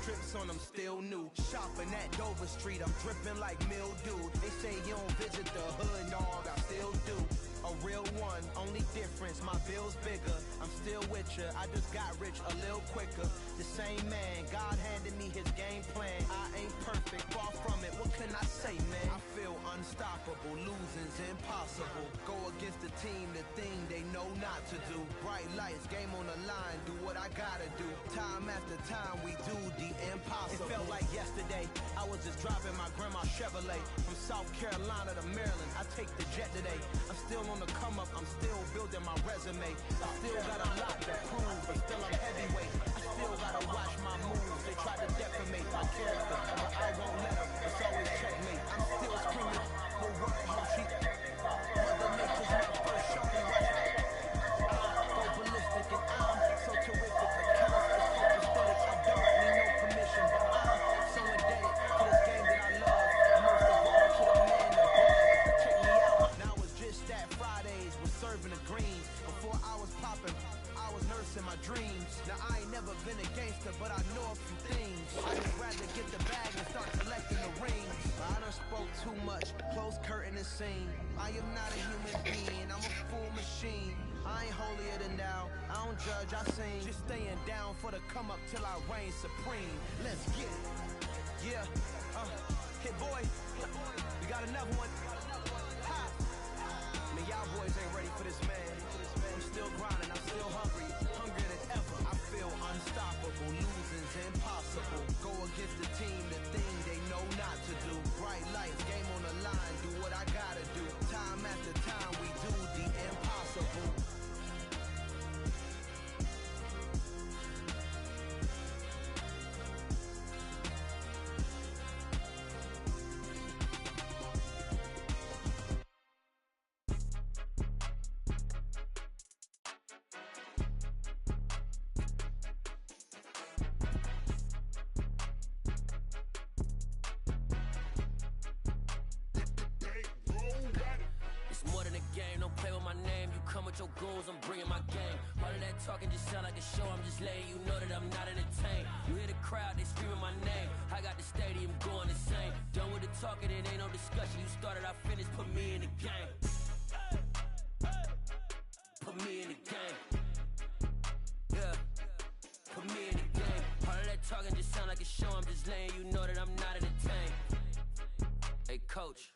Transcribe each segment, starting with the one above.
strips on them still new. Shopping at Dover Street, I'm dripping like mildew. They say you don't visit the hood, dog, I still do. A real one, only difference, my bill's bigger. I'm still with ya, I just got rich a little quicker. The same man, God handed me his game plan. I ain't perfect, far from it, what can I say, man? I feel unstoppable, losing's impossible. Go against the team, the thing they know not to do. Bright lights, game on the line, do what I gotta do. Time after time, we do the impossible. It felt like yesterday, I was just driving my grandma's Chevrolet. From South Carolina to Maryland, I take the jet today. I'm still on the come up, I'm still building my resume. I still got a lot to prove, but still I'm heavyweight. I still gotta watch my moves, they try to defamate my character, but I won't let them, it's always checkmate. I'm still screaming, the world how cheap. Mother Nature's my first shorty, watch me. I go ballistic and I'm so terrific. The counts is so aesthetic, I don't need no permission, but I'm so indebted to this game that I love. And most of all, to the man above. Check me out, now it's just that Fridays was serving the greens. Before I was popping, I was nursing my dreams. Now I ain't never been a gangster, but I know a few things. I just rather get the bag and start collecting the rings. I done spoke too much, close curtain and scene. I am not a human being, I'm a full machine. I ain't holier than thou, I don't judge, I sing. Just staying down for the come up till I reign supreme. Let's get it. Yeah, hit boy, we got another one. Ha! Man, y'all boys ain't ready for this, man. I'm still grinding, I'm still hungry, hungrier than ever. I feel unstoppable, losing's impossible. Go against the team, the thing they know not to do. Bright lights, game on the line, do what I gotta do. Time after time, we do the impossible. Your goals, I'm bringing my game. All of that talking just sound like a show. I'm just letting you know that I'm not entertained. You hear the crowd, they screaming my name. I got the stadium going insane. Done with the talking, it ain't no discussion. You started, I finished, put me in the game. Put me in the game. Yeah, put me in the game. All of that talking just sound like a show. I'm just letting you know that I'm not entertained. Hey coach,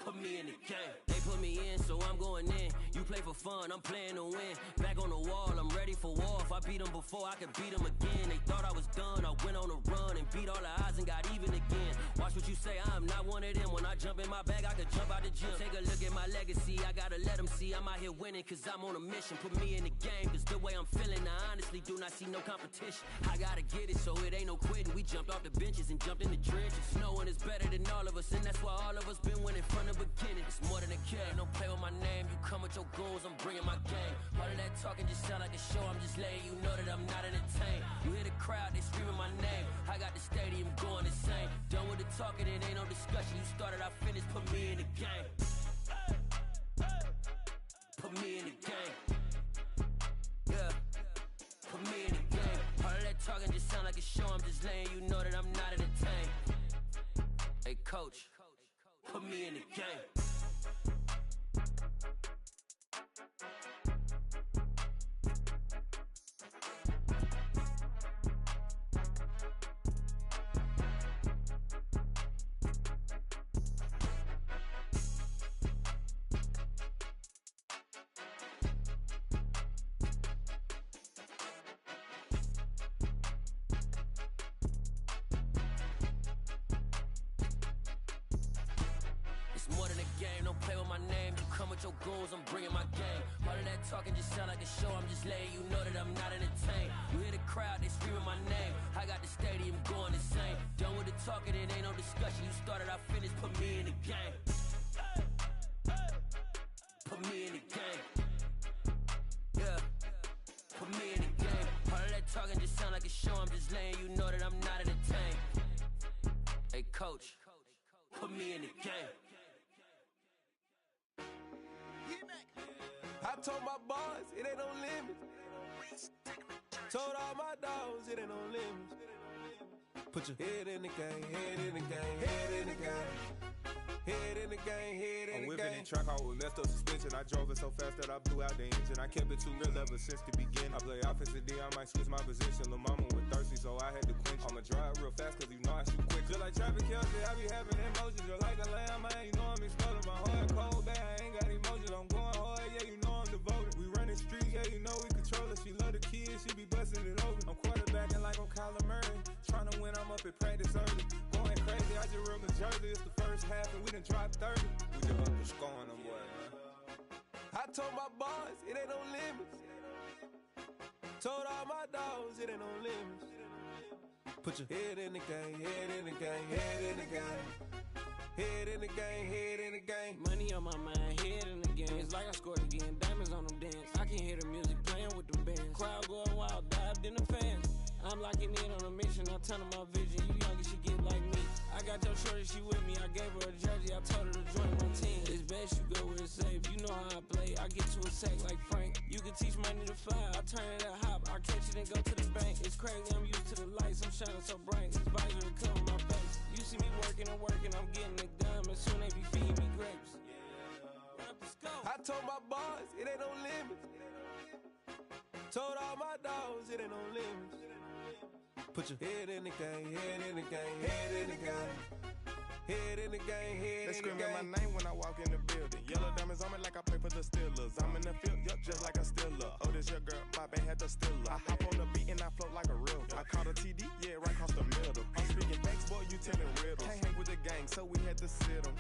put me in the game. They put me in, so I'm going in. You play for fun, I'm playing to win. Back on the wall, I'm ready for war. If I beat them before, I can beat them again. They thought I was done, I went on a run and beat all the odds and got even again. Watch what you say, I'm not one of them. When I jump in my bag, I can jump out the gym. Take a look at my legacy, I gotta let them see I'm out here winning, cause I'm on a mission. Put me in the game, cause the way I'm feeling, I honestly do not see no competition. I gotta get it, so it ain't no quitting. We jumped off the benches and jumped in the trenches. No one is better than all of us, and that's why all of us been winning from the beginning. It's more than a kid, don't play with my name. You come with your goals, I'm bringing my game. All of that talking just sound like a show. I'm just letting you know that I'm not entertained. You hear the crowd, they screaming my name. I got the stadium going insane. Done with the talking, it ain't no discussion. You started, I finished, put me in the game. Put me in the game. Yeah, put me in the game. All of that talking just sound like a show. I'm just letting you know that I'm not entertained. Hey coach, put me in the game. Your goals, I'm bringing my game. All of that talking just sound like a show. I'm just letting you know that I'm not entertained. You hear the crowd, they screaming my name. I got the stadium going insane. Done with the talking, it ain't no discussion. You started, I finished, put me in the game. Put me in the game. Yeah, put me in the game. All of that talking just sound like a show. I'm just letting you know that I'm not entertained. Hey coach, put me in the game. I told my boys, it ain't no limit. Told all my dogs, it ain't no limit. Put your head in the game, head in the game, head in the game. Head in the game, head in the game. I'm whipping in track, I was messed up suspension. I drove it so fast that I blew out the engine. I kept it too real ever since the beginning. I play offense and D, I might switch my position. Lil' mama was thirsty, so I had to quench. I'ma drive real fast, cause you know I shoot quick. Just like traffic Kelsey, I be having emotions. Just like a lamb, man, you know I'm exploding. My heart cold, bad, I ain't got emotions. I'm going hard, yeah, you know I'm devoted. We running streets, yeah, you know we control it. She love the kids, she be busting it over. I'm quarterbacking like I'm Kyler Murray. Trying to win, I'm up at practice early. Going crazy, I just real the jersey. It's the first half and we done dropped 30. We just up to scoring them, boy, man. I told my boys, it ain't no limits. Told all my dogs, it ain't no limits. Put your head in the game, head in the game, head in the game. Head in the game, head in the game. Money on my mind, head in the game. It's like I scored again, diamonds on them dance. I can hear the music playing with them bands. Crowd going wild, dived in the fans. I'm locking in on a mission, I tell her my vision. You young, she get like me. I got your shorty, she with me. I gave her a jersey, I told her to join my team. It's best you go where it's safe. You know how I play. I get to a sack like Frank. You can teach money to fly. I turn it a hop. I catch it and go to the bank. It's crazy, I'm used to the lights. I'm shining so bright. This visor will cover my face. You see me working and working. I'm getting it done. And soon they be feeding me grapes. I told my boys, it ain't no limits. Told all my dogs, it ain't no limits. Put your head in the game, head in the game, head in the game. Head in the game, head in the game. They screaming my name when I walk in the building. Yellow diamonds on me like I play for the Steelers. I'm in the field, yup, just like a Steeler. Oh, this your girl, my band had the Steeler. I hop on the beat and I float like a river. I caught a TD, yeah, right across the middle. I'm speaking thanks, boy, you telling riddles. Can't hang with the gang, so we had to sit them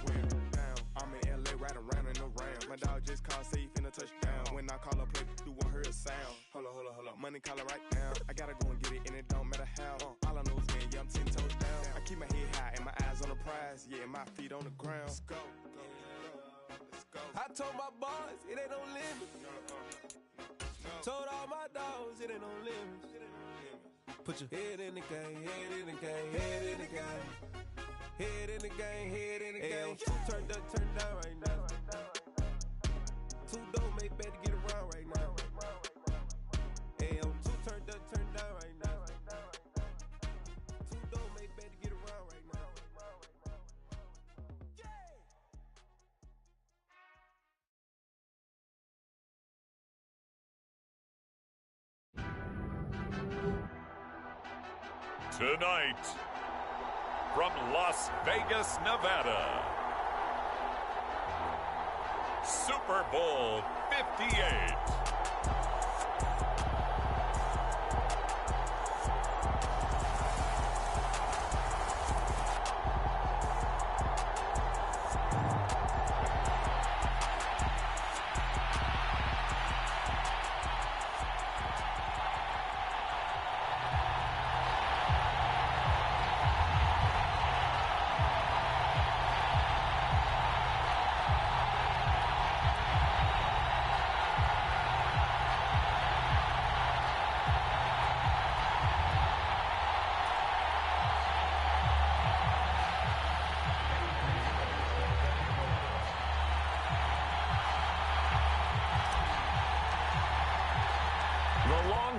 down. I'm in LA, right around and around. My dog just called, say he finna touchdown. When I call a play, you won't hear a sound. Hold up, money calling right now. I gotta go and get it, and it don't matter how. All I know is win, yeah, I'm 10 toes down. I keep my head high and my eyes on the prize. Yeah, my feet on the ground. Let's go. Let's go. I told my boys, it ain't no limits. Told all my dogs, it ain't no limits. Put your head in the game, head in the game, head in the game. Head in the game, head in the game. Two turned up, turned down right now. Two dope make better get around right now. Hey, I'm two turned up, turned down right now. Two dope make better get around right now. Tonight, from Las Vegas, Nevada, Super Bowl 58.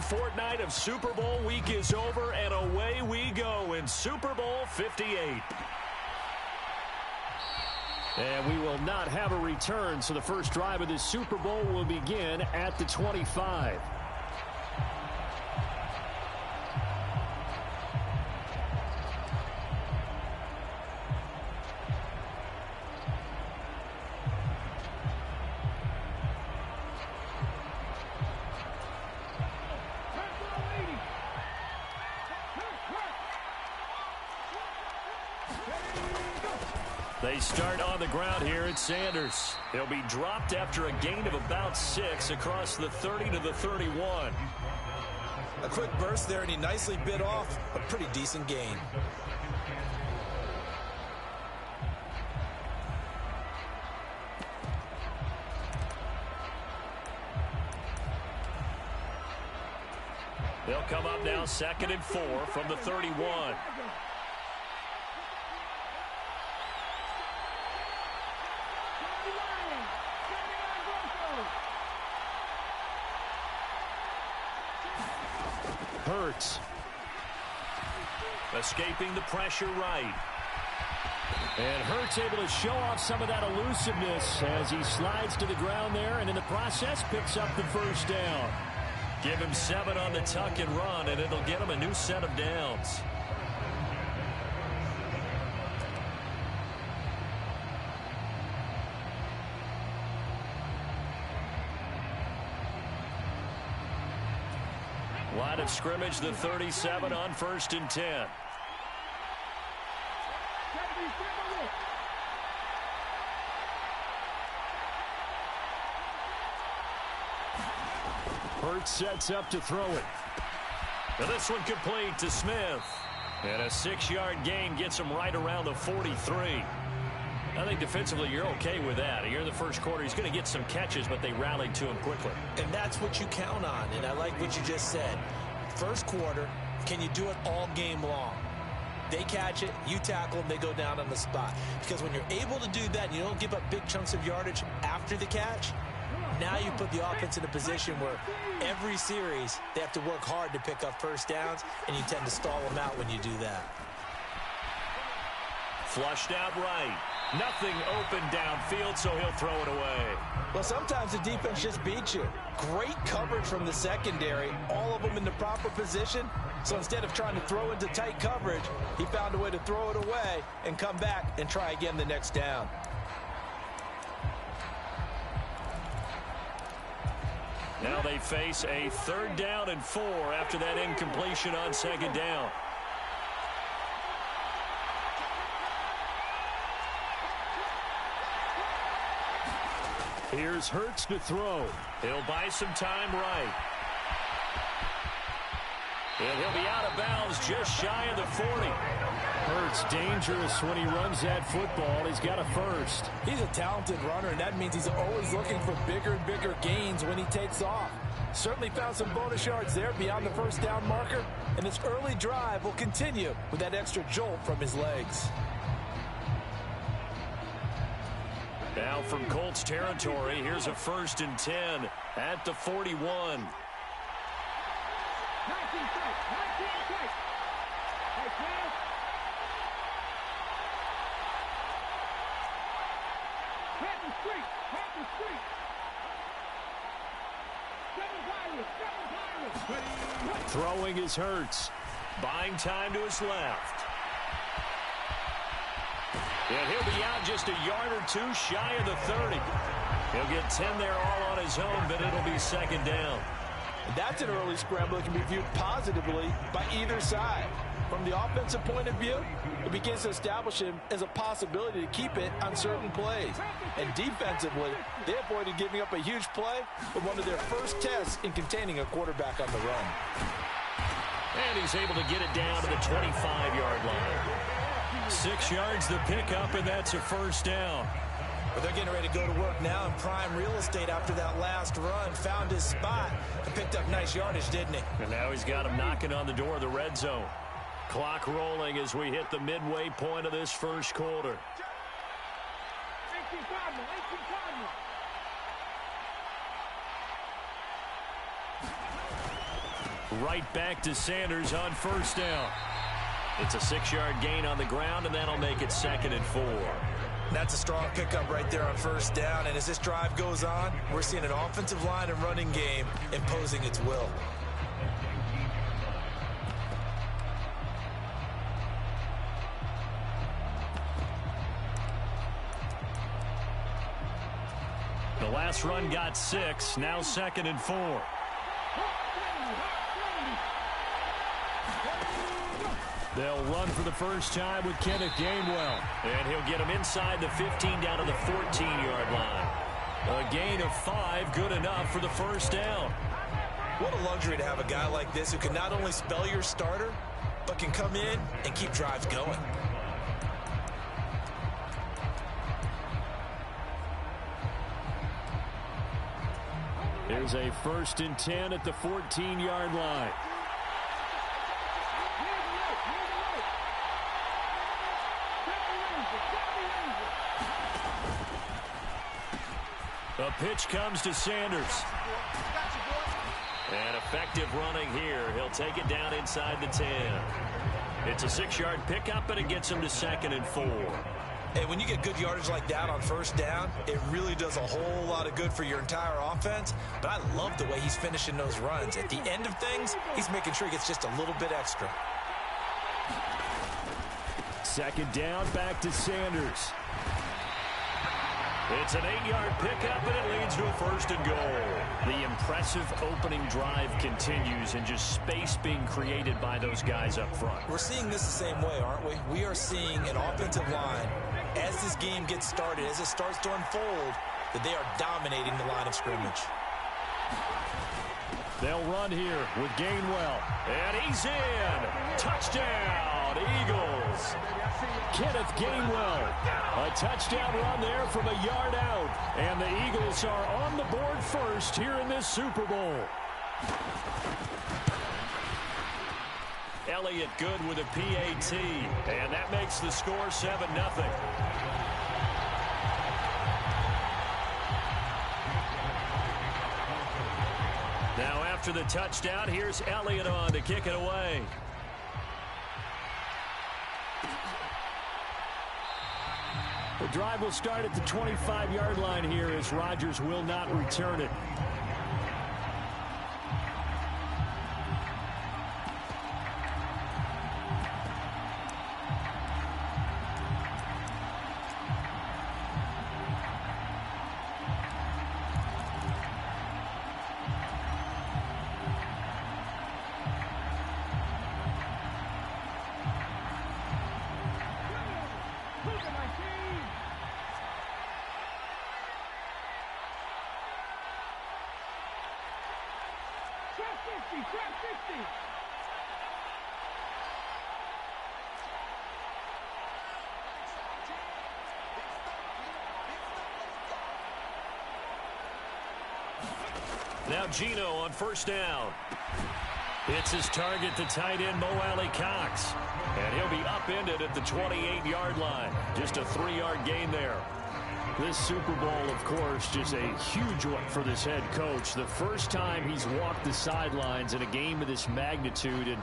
Fortnight of Super Bowl week is over, and away we go in Super Bowl 58. And we will not have a return, so the first drive of this Super Bowl will begin at the 25. They start on the ground here at Sanders. He'll be dropped after a gain of about 6 across the 30 to the 31. A quick burst there, and he nicely bit off a pretty decent gain. They'll come up now 2nd and 4 from the 31. Hurts. Escaping the pressure right. And Hurts able to show off some of that elusiveness as he slides to the ground there, and in the process picks up the first down. Give him 7 on the tuck and run, and it'll get him a new set of downs. Line of scrimmage, the 37 on 1st and 10. Hurts sets up to throw it. And this one complete to Smith. And a 6-yard gain gets him right around the 43. I think defensively you're okay with that. Here in the first quarter, he's going to get some catches, but they rallied to him quickly. And that's what you count on, and I like what you just said. First quarter, can you do it all game long? They catch it, you tackle them, they go down on the spot. Because when you're able to do that and you don't give up big chunks of yardage after the catch, now you put the offense in a position where every series they have to work hard to pick up first downs, and you tend to stall them out when you do that. Flushed out right. Nothing open downfield, so he'll throw it away. Well, sometimes the defense just beats you. Great coverage from the secondary, all of them in the proper position. So instead of trying to throw into tight coverage, he found a way to throw it away and come back and try again the next down. Now they face a 3rd down and 4 after that incompletion on 2nd down. Here's Hurts to throw. He'll buy some time right. And he'll be out of bounds just shy of the 40. Hurts dangerous when he runs that football. He's got a first. He's a talented runner, and that means he's always looking for bigger and bigger gains when he takes off. Certainly found some bonus yards there beyond the first down marker, and this early drive will continue with that extra jolt from his legs. Now from Colts territory, here's a 1st and 10 at the 41. Throwing is Hurts. Buying time to his left. And he'll be out just a yard or 2 shy of the 30. He'll get 10 there all on his own, but it'll be 2nd down. That's an early scramble that can be viewed positively by either side. From the offensive point of view, it begins to establish him as a possibility to keep it on certain plays. And defensively, they avoided giving up a huge play with one of their first tests in containing a quarterback on the run. And he's able to get it down to the 25-yard line. 6 yards the pickup, and that's a 1st down. But they're getting ready to go to work now in prime real estate after that last run. Found his spot and picked up nice yardage, didn't he? And now he's got him knocking on the door of the red zone. Clock rolling as we hit the midway point of this first quarter. Right back to Sanders on 1st down. It's a 6-yard gain on the ground, and that'll make it 2nd and 4. That's a strong pickup right there on 1st down. And as this drive goes on, we're seeing an offensive line and running game imposing its will. The last run got 6, now 2nd and 4. They'll run for the first time with Kenneth Gainwell. And he'll get him inside the 15 down to the 14-yard line. A gain of 5, good enough for the 1st down. What a luxury to have a guy like this who can not only spell your starter, but can come in and keep drives going. Here's a 1st and 10 at the 14-yard line. A pitch comes to Sanders. And effective running here. He'll take it down inside the 10. It's a 6-yard pickup, and it gets him to 2nd and 4. Hey, when you get good yardage like that on first down, it really does a whole lot of good for your entire offense. But I love the way he's finishing those runs. At the end of things, he's making sure he gets just a little bit extra. 2nd down, back to Sanders. It's an 8-yard pickup, and it leads to a 1st and goal. The impressive opening drive continues, and just space being created by those guys up front. We're seeing this the same way, aren't we? We are seeing an offensive line, as this game gets started, as it starts to unfold, that they are dominating the line of scrimmage. They'll run here with Gainwell. And he's in. Touchdown, Eagles. Kenneth Gainwell. A touchdown run there from a yard out. And the Eagles are on the board first here in this Super Bowl. Elliott good with a PAT. And that makes the score 7-0. Now after the touchdown, here's Elliott on to kick it away. The drive will start at the 25-yard line here as Rodgers will not return it. Now Geno on 1st down. It's his target, the tight end, Mo Alley-Cox. And he'll be upended at the 28-yard line. Just a 3-yard gain there. This Super Bowl, of course, just a huge one for this head coach. The first time he's walked the sidelines in a game of this magnitude. And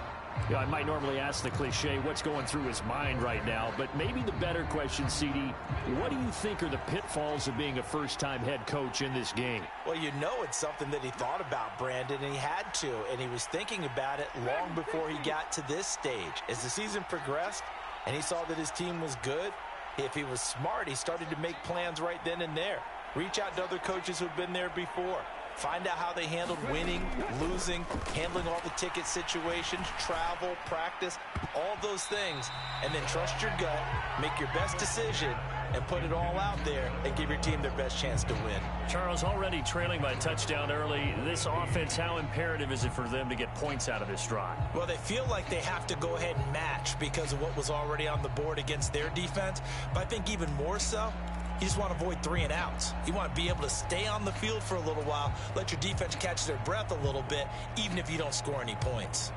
you know, I might normally ask the cliche, what's going through his mind right now? But maybe the better question, CD, what do you think are the pitfalls of being a first-time head coach in this game? Well, you know it's something that he thought about, Brandon, and he had to. And he was thinking about it long before he got to this stage. As the season progressed and he saw that his team was good, if he was smart, he started to make plans right then and there. Reach out to other coaches who've been there before. Find out how they handled winning, losing, handling all the ticket situations, travel, practice, all those things. And then trust your gut, make your best decision, and put it all out there and give your team their best chance to win. Charles, already trailing by a touchdown early. This offense, how imperative is it for them to get points out of this drive? Well, they feel like they have to go ahead and match because of what was already on the board against their defense. But I think even more so, you just want to avoid 3 and outs. You want to be able to stay on the field for a little while, let your defense catch their breath a little bit, even if you don't score any points.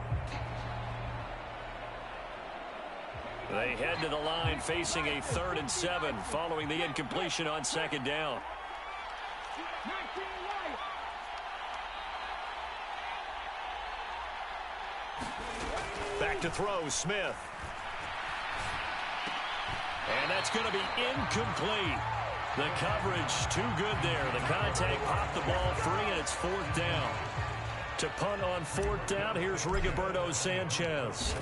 They head to the line facing a 3rd and 7 following the incompletion on 2nd down. Back to throw, Smith. And that's going to be incomplete. The coverage too good there. The contact popped the ball free, and it's 4th down. To punt on 4th down, here's Rigoberto Sanchez.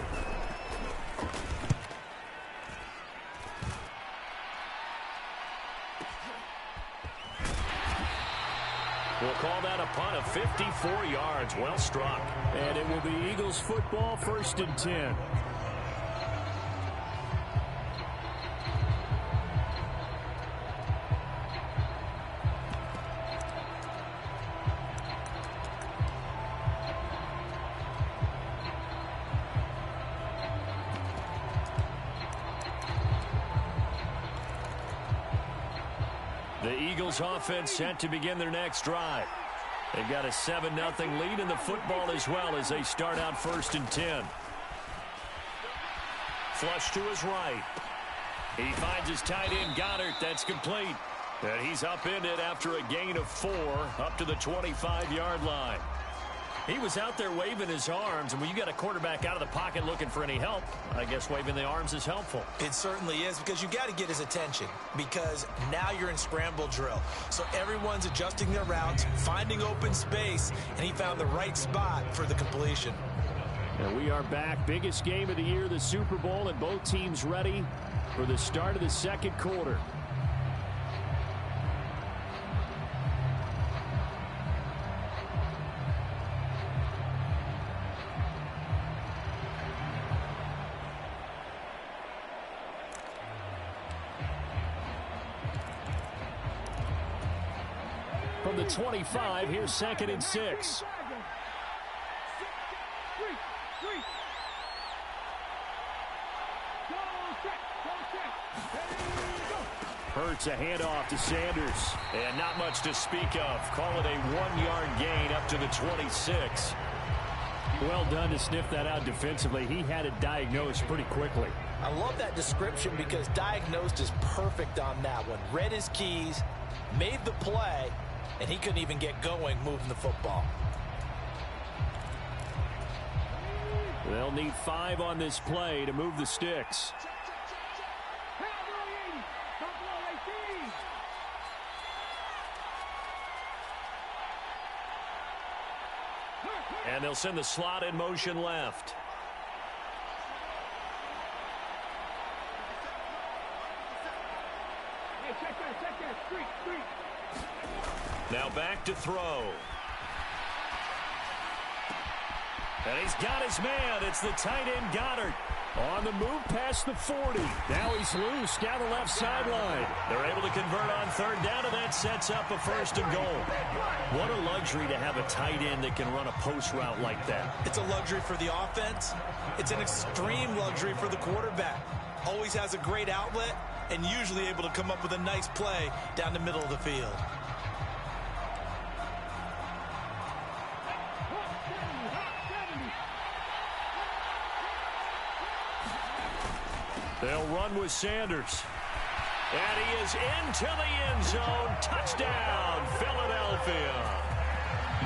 We'll call that a punt of 54 yards. Well struck. And it will be Eagles football, 1st and 10. The Eagles offense set to begin their next drive. They've got a 7-0 lead in the football as well as they start out 1st and 10. Flush to his right. He finds his tight end Goddard. That's complete. And he's upended after a gain of 4 up to the 25-yard line. He was out there waving his arms, and when you got a quarterback out of the pocket looking for any help, I guess waving the arms is helpful. It certainly is, because you got to get his attention, because now you're in scramble drill. So everyone's adjusting their routes, finding open space, and he found the right spot for the completion. And we are back. Biggest game of the year, the Super Bowl, and both teams ready for the start of the second quarter. From the 25, here's 2nd and 6. Hurts a handoff to Sanders. And not much to speak of. Call it a 1-yard gain up to the 26. Well done to sniff that out defensively. He had it diagnosed pretty quickly. I love that description because diagnosed is perfect on that one. Read his keys, made the play, and he couldn't even get going moving the football. They'll need 5 on this play to move the sticks. And they'll send the slot in motion left. Now back to throw. And he's got his man. It's the tight end Goddard. On the move past the 40. Now he's loose down the left sideline. They're able to convert on 3rd down, and that sets up a 1st and goal. What a luxury to have a tight end that can run a post route like that. It's a luxury for the offense. It's an extreme luxury for the quarterback. Always has a great outlet and usually able to come up with a nice play down the middle of the field. They'll run with Sanders. And he is into the end zone. Touchdown, Philadelphia.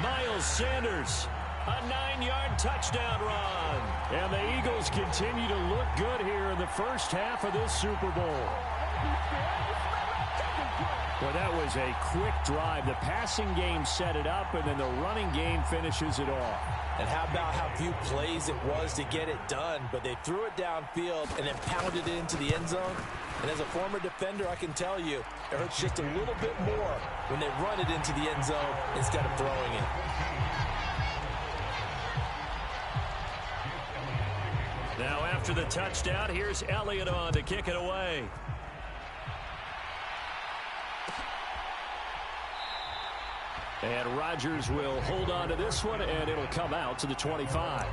Miles Sanders, a 9-yard touchdown run. And the Eagles continue to look good here in the first half of this Super Bowl. Well, that was a quick drive. The passing game set it up, and then the running game finishes it off. And how about how few plays it was to get it done, but they threw it downfield and then pounded it into the end zone. And as a former defender, I can tell you, it hurts just a little bit more when they run it into the end zone instead of throwing it. Now after the touchdown, here's Elliott on to kick it away. And Rodgers will hold on to this one, and it'll come out to the 25.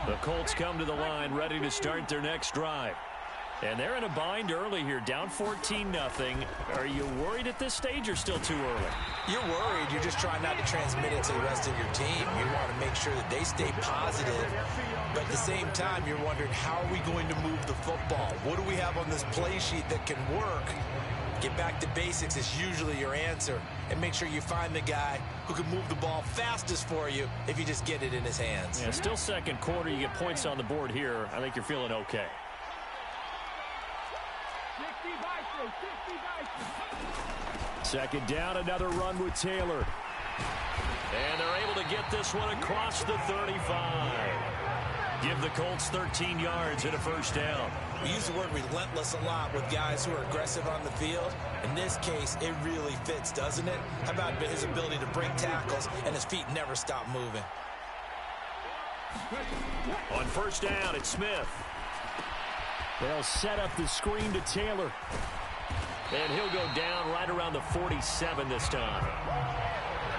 The Colts come to the line, ready to start their next drive. And they're in a bind early here, down 14-0. Are you worried at this stage or still too early? You're worried. You're just trying not to transmit it to the rest of your team. You want to make sure that they stay positive. But at the same time, you're wondering, how are we going to move the football? What do we have on this play sheet that can work? Get back to basics is usually your answer. And make sure you find the guy who can move the ball fastest for you if you just get it in his hands. Yeah, still second quarter. You get points on the board here. I think you're feeling okay. Second down, another run with Taylor. And they're able to get this one across the 35. Give the Colts 13 yards and a 1st down. We use the word relentless a lot with guys who are aggressive on the field. In this case, it really fits, doesn't it? How about his ability to break tackles and his feet never stop moving? On 1st down, it's Smith. They'll set up the screen to Taylor. And he'll go down right around the 47 this time.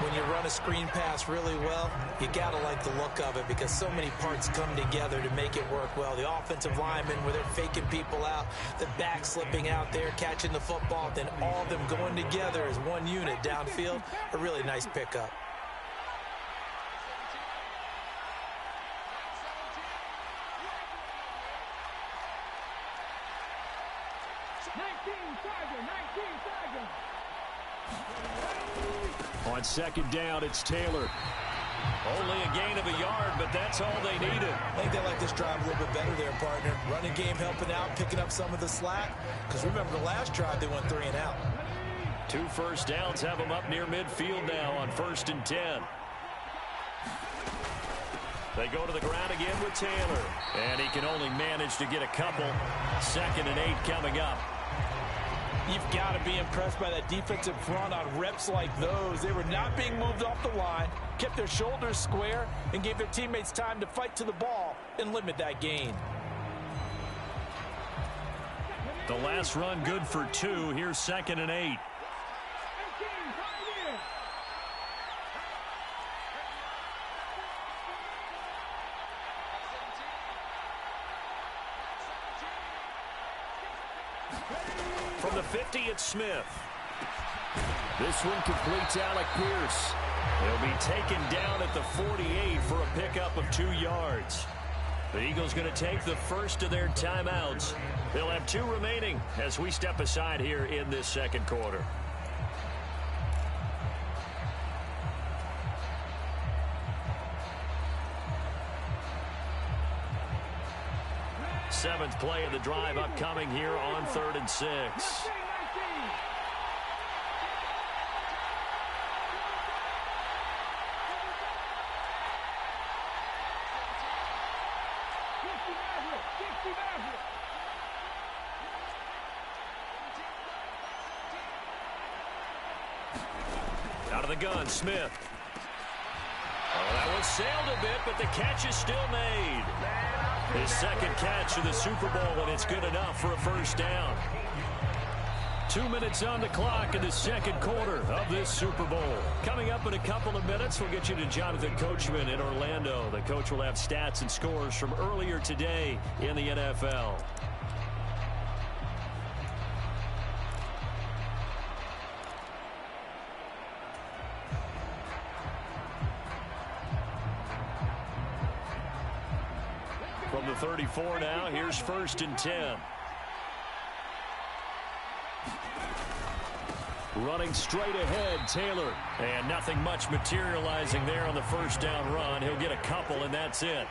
When you run a screen pass really well, you got to like the look of it because so many parts come together to make it work well. The offensive linemen, where they're faking people out, the back slipping out there, catching the football, then all of them going together as one unit downfield. A really nice pickup. On second down, it's Taylor. Only a gain of a yard, but that's all they needed. I think they like this drive a little bit better there, partner. Running game helping out, picking up some of the slack. Because remember, the last drive, they went 3 and out. 2 first downs have them up near midfield now on 1st and 10. They go to the ground again with Taylor. And he can only manage to get a couple. 2nd and 8 coming up. You've got to be impressed by that defensive front on reps like those. They were not being moved off the line, kept their shoulders square, and gave their teammates time to fight to the ball and limit that gain. The last run good for 2. Here's 2nd and 8. From the 50, it's Smith. This one completes Alec Pierce. He'll be taken down at the 48 for a pickup of 2 yards. The Eagles going to take the first of their timeouts. They'll have 2 remaining as we step aside here in this 2nd quarter. Seventh play of the drive upcoming here on 3rd and 6. Out of the gun, Smith. Oh, that one sailed a bit, but the catch is still made. His 2nd catch of the Super Bowl, and it's good enough for a first down. 2 minutes on the clock in the 2nd quarter of this Super Bowl. Coming up in a couple of minutes, we'll get you to Jonathan Coachman in Orlando. The coach will have stats and scores from earlier today in the NFL. From the 34 now, here's 1st and 10. Running straight ahead, Taylor. And nothing much materializing there on the first down run. He'll get a couple, and that's it.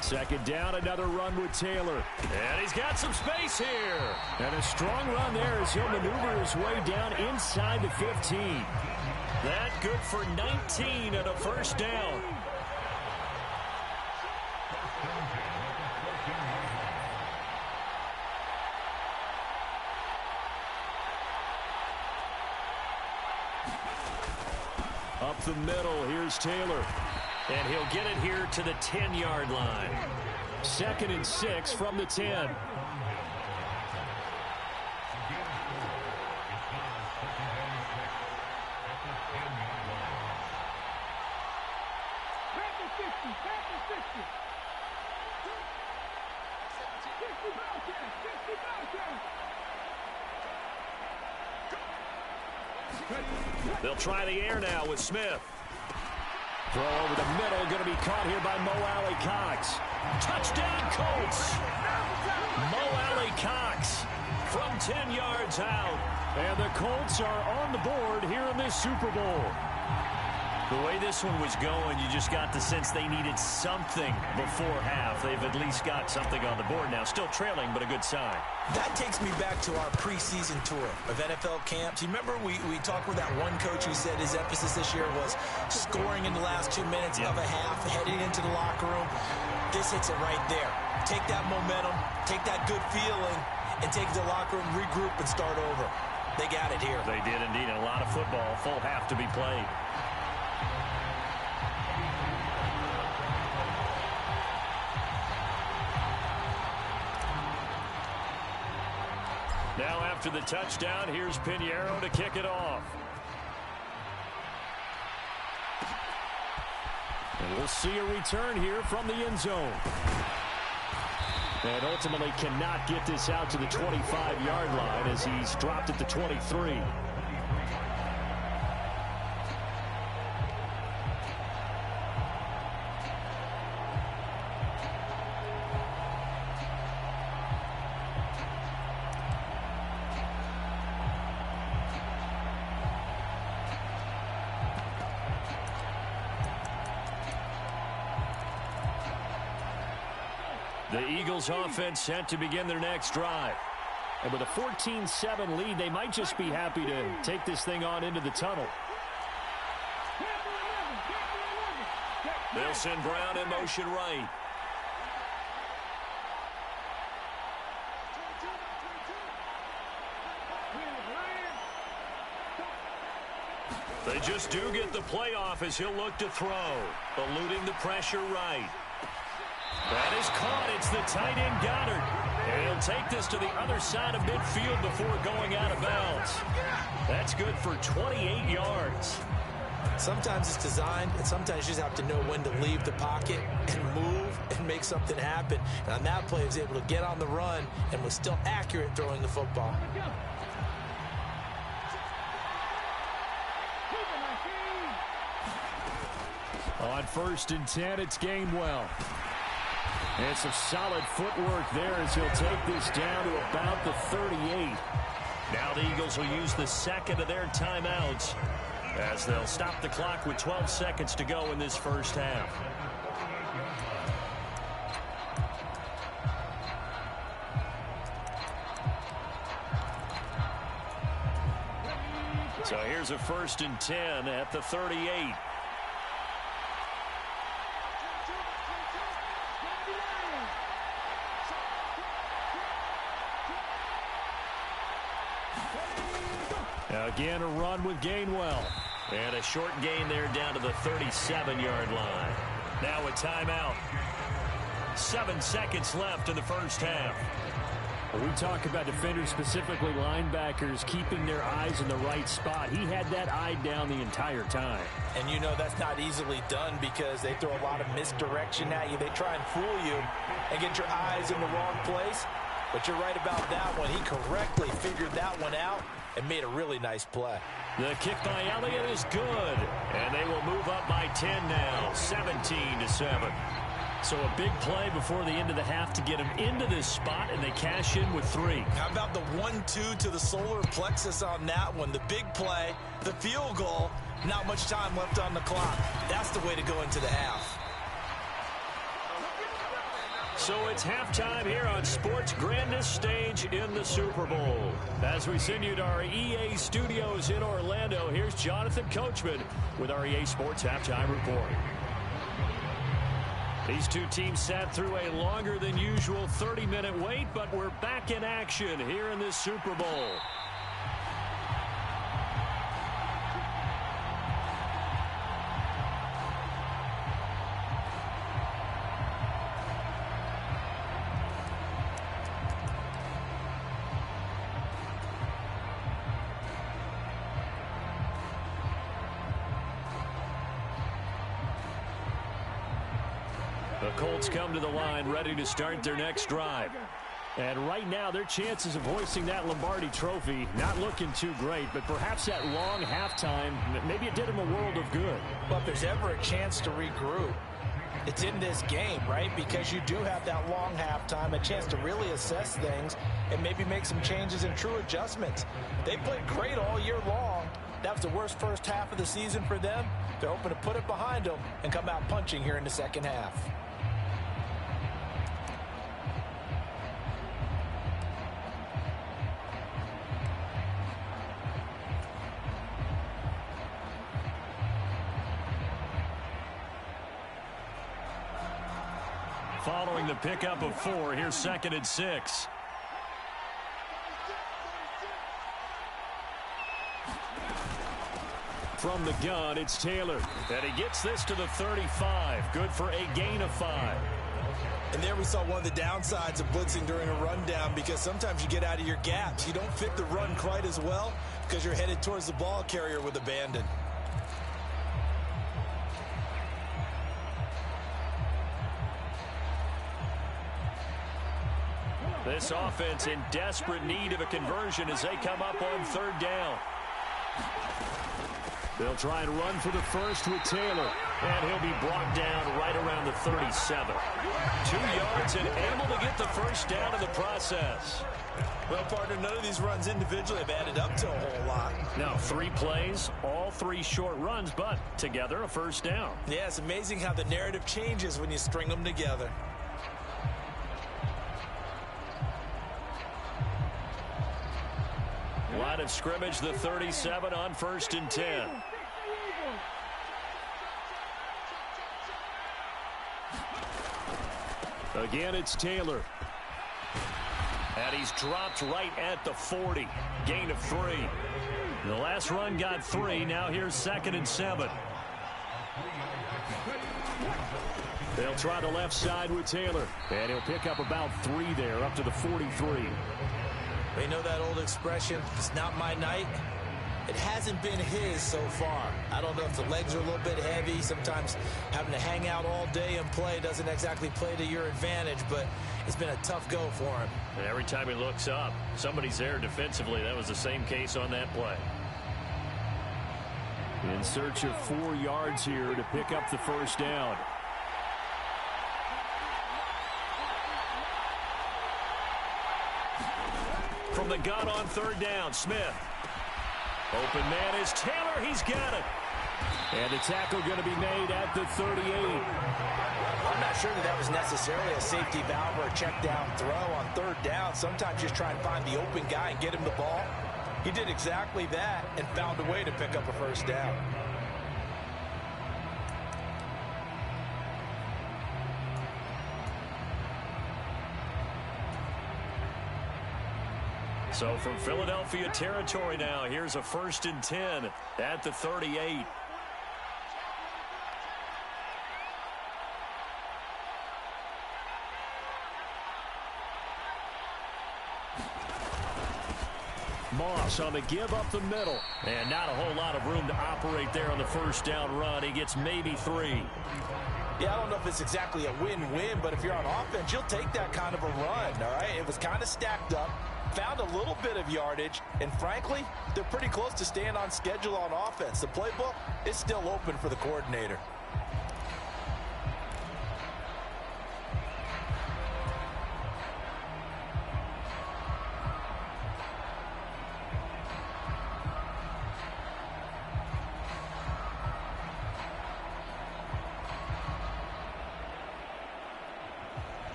Second down, another run with Taylor. And he's got some space here. And a strong run there as he'll maneuver his way down inside the 15. That good for 19 and a first down. Up the middle, here's Taylor. And he'll get it here to the 10-yard line. 2nd and 6 from the 10. They'll try the air now with Smith. Throw over the middle, going to be caught here by Mo Alley-Cox. Touchdown, Colts! Mo Alley-Cox from 10 yards out. And the Colts are on the board here in this Super Bowl. The way this one was going, you just got the sense they needed something before half. They've at least got something on the board now. Still trailing, but a good sign. That takes me back to our preseason tour of NFL camps. You remember we talked with that one coach who said his emphasis this year was scoring in the last 2 minutes of a half, heading into the locker room. This hits it right there. Take that momentum, take that good feeling, and take the locker room, regroup, and start over. They got it here. They did indeed. A lot of football, full half to be played. Now after the touchdown, here's Pinheiro to kick it off. And we'll see a return here from the end zone. And ultimately cannot get this out to the 25-yard line as he's dropped at the 23. The Eagles offense set to begin their next drive. And with a 14-7 lead, they might just be happy to take this thing on into the tunnel. They'll send Brown in motion right. They just do get the playoff as he'll look to throw. Eluding the pressure right. That is caught. It's the tight end Goddard. And he'll take this to the other side of midfield before going out of bounds. That's good for 28 yards. Sometimes it's designed, and sometimes you just have to know when to leave the pocket and move and make something happen. And on that play, he was able to get on the run and was still accurate throwing the football. On 1st and 10, it's Gainwell. And some solid footwork there as he'll take this down to about the 38. Now the Eagles will use the second of their timeouts as they'll stop the clock with 12 seconds to go in this first half. So here's a 1st and 10 at the 38. Again, a run with Gainwell. And a short gain there down to the 37-yard line. Now a timeout. 7 seconds left in the first half. We talk about defenders, specifically linebackers, keeping their eyes in the right spot. He had that eye down the entire time. And you know that's not easily done because they throw a lot of misdirection at you. They try and fool you and get your eyes in the wrong place. But you're right about that one. He correctly figured that one out and made a really nice play. The kick by Elliott is good. And they will move up by 10 now, 17-7. So a big play before the end of the half to get him into this spot, and they cash in with 3. How about the 1-2 to the solar plexus on that one? The big play, the field goal, not much time left on the clock. That's the way to go into the half. So it's halftime here on sports' grandest stage in the Super Bowl. As we send you to our EA studios in Orlando, here's Jonathan Coachman with our EA Sports Halftime Report. These two teams sat through a longer than usual 30-minute wait, but we're back in action here in this Super Bowl. The Colts come to the line ready to start their next drive. And right now, their chances of hoisting that Lombardi trophy not looking too great, but perhaps that long halftime, maybe it did them a world of good. Well, if there's ever a chance to regroup, it's in this game, right? Because you do have that long halftime, a chance to really assess things and maybe make some changes and true adjustments. They played great all year long. That was the worst first half of the season for them. They're hoping to put it behind them and come out punching here in the second half. Following the pickup of 4, here's 2nd and 6. From the gun, it's Taylor. And he gets this to the 35. Good for a gain of 5. And there we saw one of the downsides of blitzing during a rundown, because sometimes you get out of your gaps. You don't fit the run quite as well because you're headed towards the ball carrier with abandon. This offense in desperate need of a conversion as they come up on 3rd down. They'll try and run for the first with Taylor. And he'll be brought down right around the 37. 2 yards and able to get the first down in the process. Well, partner, none of these runs individually have added up to a whole lot. Now 3 plays, all 3 short runs, but together a first down. Yeah, it's amazing how the narrative changes when you string them together. line of scrimmage, the 37 on 1st and 10. Again, it's Taylor. And he's dropped right at the 40. Gain of 3. The last run got 3. Now here's 2nd and 7. They'll try the left side with Taylor. And he'll pick up about 3 there, up to the 43. They know that old expression, it's not my night. It hasn't been his so far. I don't know if the legs are a little bit heavy. Sometimes having to hang out all day and play doesn't exactly play to your advantage, but it's been a tough go for him. And every time he looks up, somebody's there defensively. That was the same case on that play. In search of 4 yards here to pick up the first down. From the gun on 3rd down, Smith. Open man is Taylor. He's got it. And the tackle going to be made at the 38. I'm not sure that was necessarily a safety valve or a check down throw on 3rd down. Sometimes just try and find the open guy and get him the ball. He did exactly that and found a way to pick up a first down. So from Philadelphia territory now, here's a 1st and 10 at the 38. Moss on the give up the middle. And not a whole lot of room to operate there on the first down run. He gets maybe 3. Yeah, I don't know if it's exactly a win-win, but if you're on offense, you'll take that kind of a run, all right? It was kind of stacked up, found a little bit of yardage, and frankly, they're pretty close to staying on schedule on offense. The playbook is still open for the coordinator.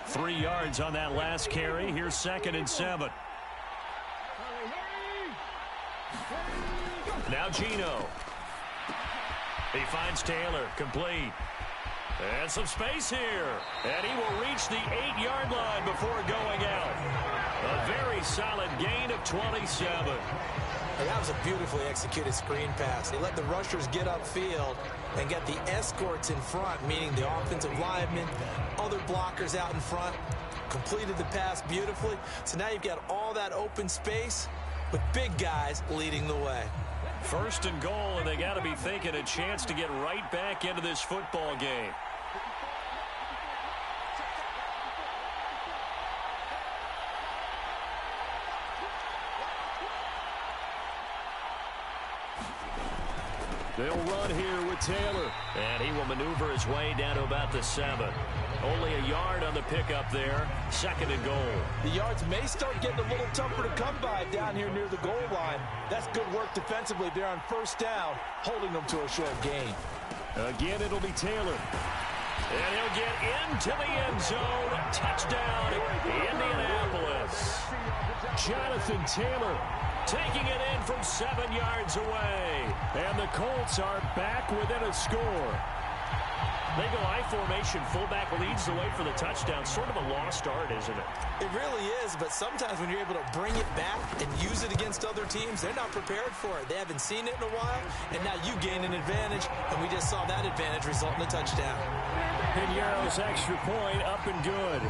Three yards on that last carry. Here's 2nd and 7. Now Geno. He finds Taylor. Complete. And some space here. And he will reach the 8-yard line before going out. A very solid gain of 27. And that was a beautifully executed screen pass. They let the rushers get upfield and get the escorts in front, meaning the offensive linemen, other blockers out in front, completed the pass beautifully. So now you've got all that open space with big guys leading the way. 1st and goal, and they got to be thinking a chance to get right back into this football game. They'll run here with Taylor. And he will maneuver his way down to about the 7. Only a yard on the pickup there. 2nd and goal. The yards may start getting a little tougher to come by down here near the goal line. That's good work defensively there on 1st down, holding them to a short gain. Again, it'll be Taylor. And he'll get into the end zone. Touchdown, Indianapolis. Jonathan Taylor taking it in from 7 yards away. And the Colts are back within a score. They go I formation. Fullback leads the way for the touchdown. Sort of a lost art, isn't it? It really is, but sometimes when you're able to bring it back and use it against other teams, they're not prepared for it. They haven't seen it in a while, and now you gain an advantage, and we just saw that advantage result in a touchdown. Pinheiro's extra point up and good.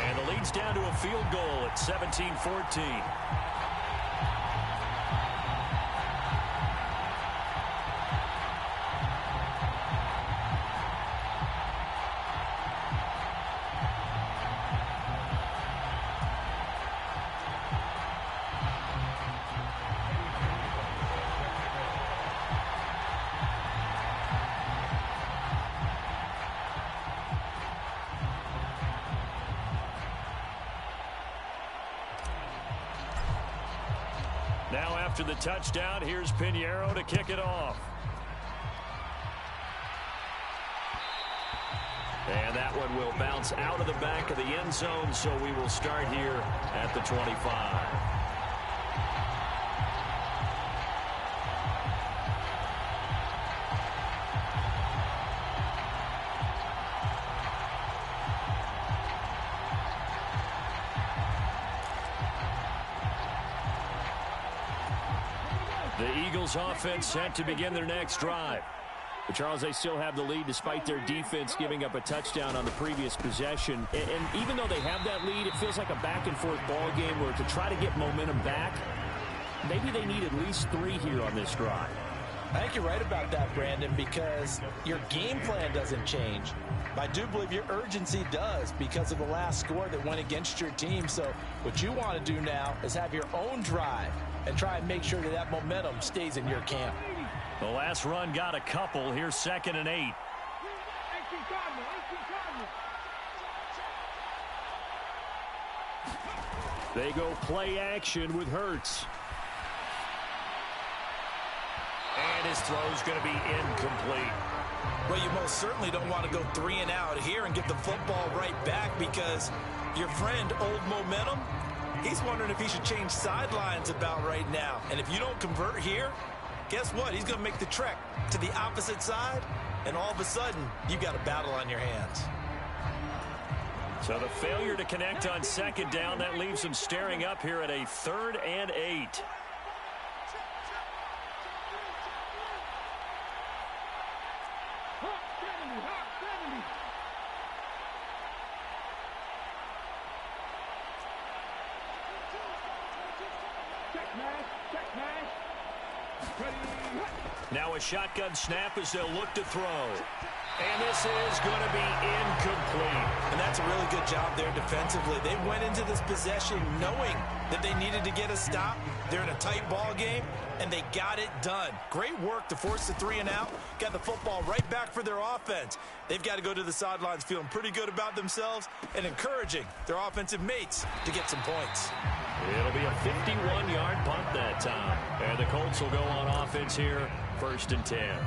And the lead's down to a field goal at 17-14. Now after the touchdown, here's Pinheiro to kick it off. And that one will bounce out of the back of the end zone, so we will start here at the 25. The Eagles offense set to begin their next drive. But Charles, they still have the lead despite their defense giving up a touchdown on the previous possession. And even though they have that lead, it feels like a back-and-forth ball game where to try to get momentum back, maybe they need at least 3 here on this drive. I think you're right about that, Brandon, because your game plan doesn't change. I do believe your urgency does because of the last score that went against your team. So what you want to do now is have your own drive and try and make sure that that momentum stays in your camp. The last run got a couple. Here's 2nd and 8. They go play action with Hurts. And his throw's going to be incomplete. Well, you most certainly don't want to go 3 and out here and get the football right back because your friend, Old Momentum, he's wondering if he should change sidelines about right now. And if you don't convert here, guess what? He's going to make the trek to the opposite side, and all of a sudden, you've got a battle on your hands. So the failure to connect on 2nd down, that leaves him staring up here at a 3rd and 8. Now a shotgun snap as they'll look to throw. And this is going to be incomplete. And that's a really good job there defensively. They went into this possession knowing that they needed to get a stop. They're in a tight ball game, and they got it done. Great work to force the 3 and out. Got the football right back for their offense. They've got to go to the sidelines feeling pretty good about themselves and encouraging their offensive mates to get some points. It'll be a 51-yard punt that time. And the Colts will go on offense here, 1st and 10.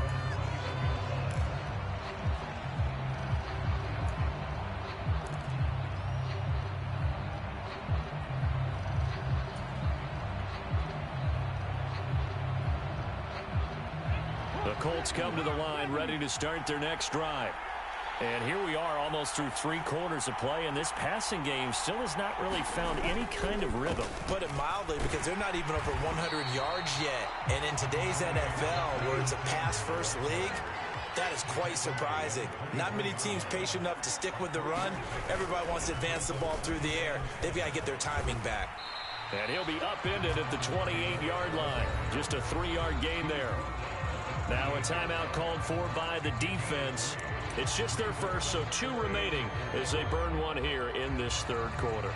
The Colts come to the line, ready to start their next drive. And here we are almost through 3 quarters of play, and this passing game still has not really found any kind of rhythm. Put it mildly, because they're not even over 100 yards yet. And in today's NFL, where it's a pass-first league, that is quite surprising. Not many teams patient enough to stick with the run. Everybody wants to advance the ball through the air. They've got to get their timing back. And he'll be upended at the 28-yard line. Just a 3-yard gain there. Now a timeout called for by the defense. It's just their first, so 2 remaining as they burn one here in this 3rd quarter.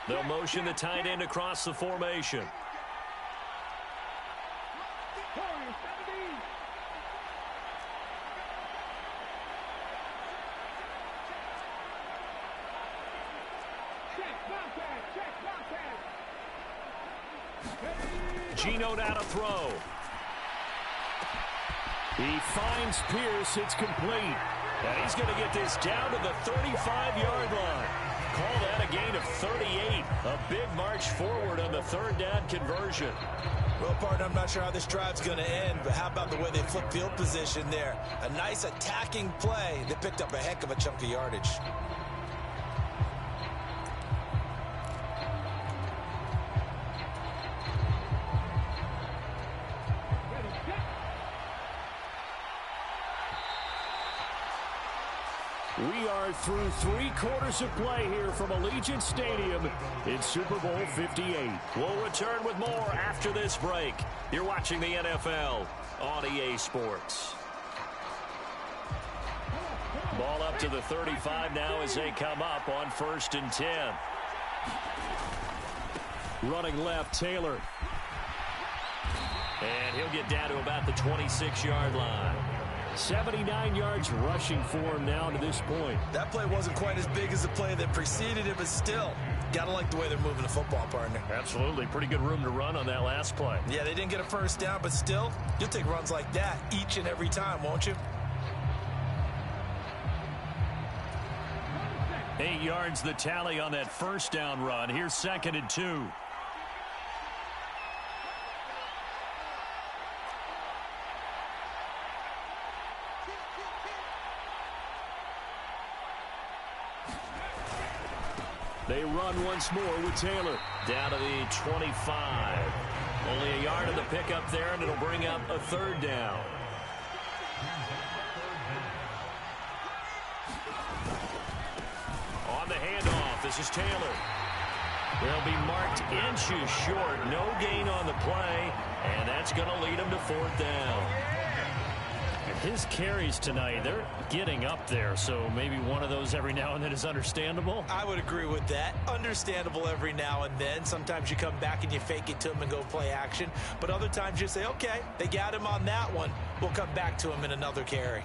They'll motion the tight end across the formation. Geno down to throw. He finds Pierce. It's complete. And he's going to get this down to the 35-yard line. Call that a gain of 38. A big march forward on the 3rd down conversion. Well, partner, I'm not sure how this drive's going to end, but how about the way they flip field position there? A nice attacking play that picked up a heck of a chunk of yardage. We are through 3 quarters of play here from Allegiant Stadium in Super Bowl 58. We'll return with more after this break. You're watching the NFL on EA Sports. Ball up to the 35 now as they come up on 1st and 10. Running left, Taylor. And he'll get down to about the 26-yard line. 79 yards rushing for him now to this point. That play wasn't quite as big as the play that preceded it, but still, gotta like the way they're moving the football, partner. Absolutely. Pretty good room to run on that last play. Yeah, they didn't get a first down, but still, you'll take runs like that each and every time, won't you? 8 yards the tally on that first down run. Here's 2nd and 2. run once more with Taylor. Down to the 25. Only a yard of the pickup there, and it'll bring up a third down. On the handoff, this is Taylor. They'll be marked inches short. No gain on the play, and that's going to lead them to fourth down. His carries tonight, they're getting up there, so maybe one of those every now and then is understandable. I would agree with that. Understandable every now and then. Sometimes you come back and you fake it to him and go play action. But other times you say, okay, they got him on that one. We'll come back to him in another carry.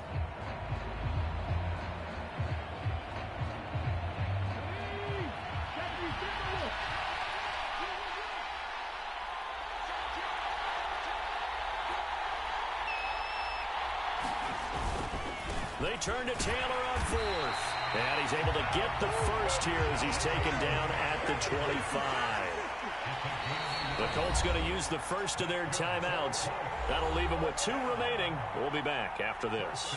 They turn to Taylor on fourth. And he's able to get the first here as he's taken down at the 25. The Colts going to use the first of their timeouts. That'll leave them with 2 remaining. We'll be back after this.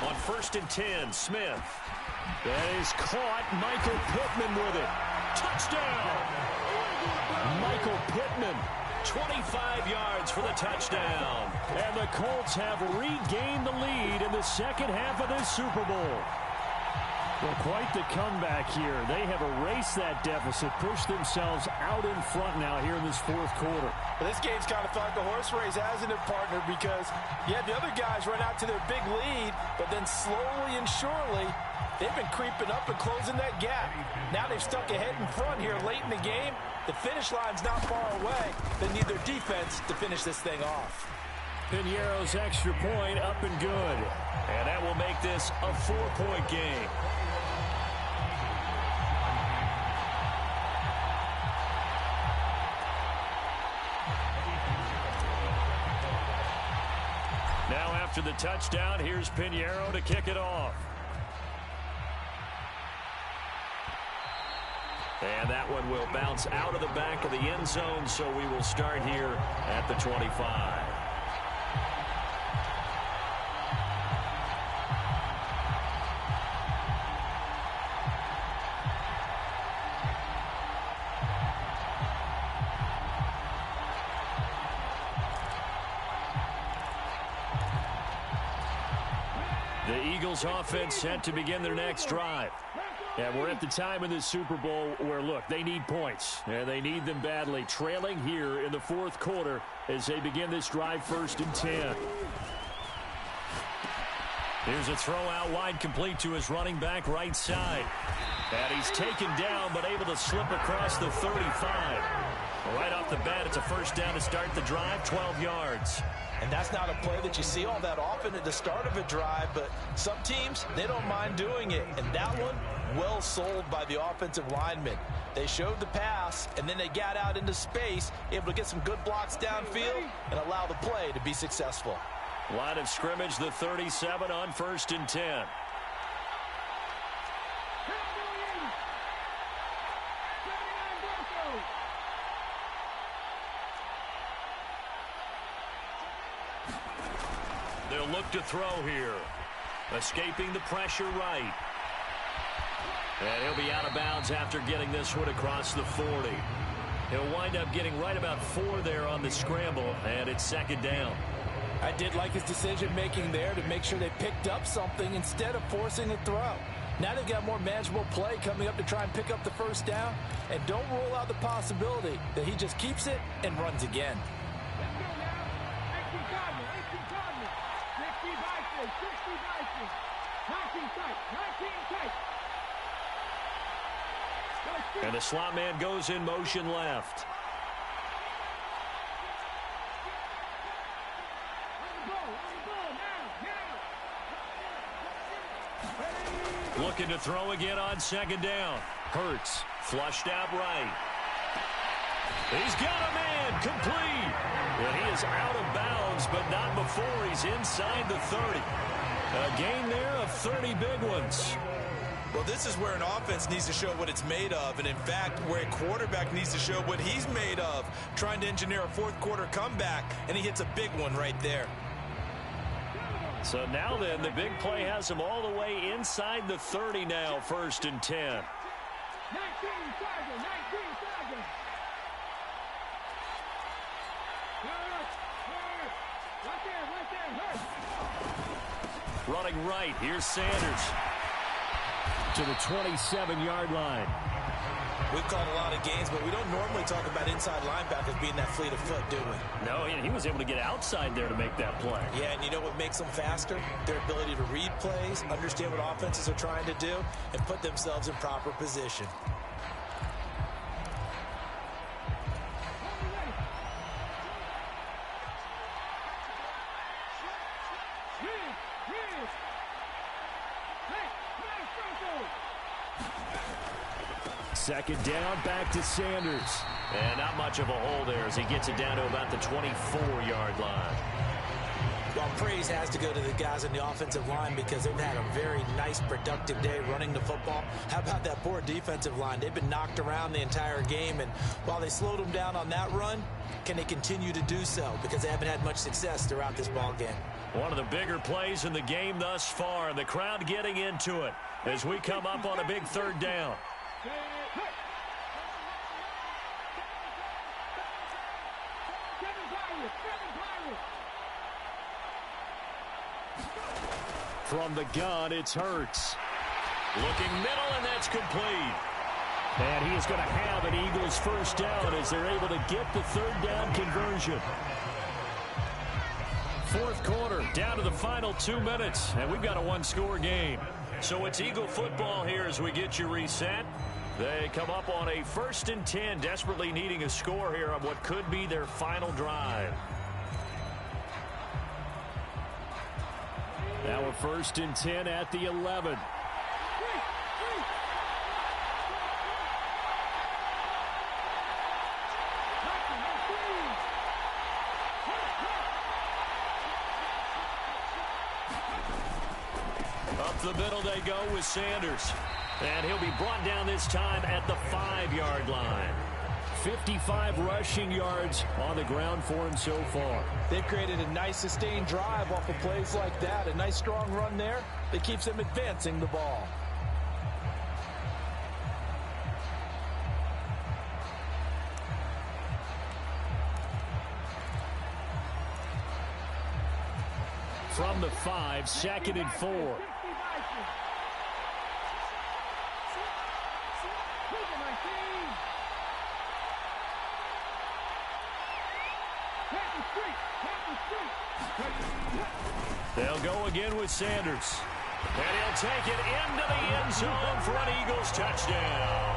On 1st and 10, Smith. That is caught. Michael Pittman with it. Touchdown! Michael Pittman. 25 yards for the touchdown. And the Colts have regained the lead in the second half of this Super Bowl. Well, quite the comeback here. They have erased that deficit, pushed themselves out in front now here in this fourth quarter. Well, this game's kind of felt like a horse race, hasn't it, partner? Because, yeah, the other guys run out to their big lead, but then slowly and surely, they've been creeping up and closing that gap. Now they've stuck ahead in front here late in the game. The finish line's not far away. They need their defense to finish this thing off. Piñeiro's extra point up and good. And that will make this a 4-point game. Now after the touchdown, here's Piñeiro to kick it off. And that one will bounce out of the back of the end zone, so we will start here at the 25. The Eagles offense set to begin their next drive. Yeah, we're at the time in the Super Bowl where, look, they need points. And they need them badly. Trailing here in the fourth quarter as they begin this drive 1st and 10. Here's a throw out wide, complete to his running back right side. And he's taken down but able to slip across the 35. Right off the bat, it's a first down to start the drive, 12 yards. And that's not a play that you see all that often at the start of a drive, but some teams, they don't mind doing it. And that one, well sold by the offensive linemen. They showed the pass, and then they got out into space, able to get some good blocks downfield and allow the play to be successful. Line of scrimmage, the 37 on 1st and 10. They'll look to throw here. Escaping the pressure right. And he'll be out of bounds after getting this one across the 40. He'll wind up getting right about 4 there on the scramble, and it's 2nd down. I did like his decision-making there to make sure they picked up something instead of forcing a throw. Now they've got more manageable play coming up to try and pick up the first down, and don't rule out the possibility that he just keeps it and runs again. And the slot man goes in motion left. Looking to throw again on 2nd down. Hurts flushed out right. He's got a man complete. And he is out of bounds, but not before he's inside the 30. A gain there of 30 big ones. Well, this is where an offense needs to show what it's made of, and in fact, where a quarterback needs to show what he's made of, trying to engineer a fourth-quarter comeback, and he hits a big one right there. So now then, the big play has him all the way inside the 30 now, 1st and 10. 19 Sergeant. Running right, here's Sanders. To the 27-yard line. We've called a lot of games, but we don't normally talk about inside linebackers being that fleet of foot, do we? No, he was able to get outside there to make that play. Yeah, and you know what makes them faster? Their ability to read plays, understand what offenses are trying to do, and put themselves in proper position. Second down, back to Sanders. And not much of a hole there as he gets it down to about the 24-yard line. Well, praise has to go to the guys on the offensive line because they've had a very nice, productive day running the football. How about that poor defensive line? They've been knocked around the entire game, and while they slowed them down on that run, can they continue to do so? Because they haven't had much success throughout this ball game. One of the bigger plays in the game thus far. The crowd getting into it as we come up on a big 3rd down. From the gun, it's Hurts. Looking middle, and that's complete. And he is going to have an Eagles 1st down as they're able to get the 3rd down conversion. 4th quarter, down to the final 2 minutes, and we've got a 1-score game. So it's Eagle football here as we get you reset. They come up on a 1st and 10, desperately needing a score here on what could be their final drive. Now a 1st and 10 at the 11. Up the middle they go with Sanders. And he'll be brought down this time at the 5-yard line. 55 rushing yards on the ground for him so far. They've created a nice sustained drive off of plays like that. A nice strong run there that keeps them advancing the ball. From the 5, 2nd and 4. They'll go again with Sanders. And he'll take it into the end zone for an Eagles touchdown.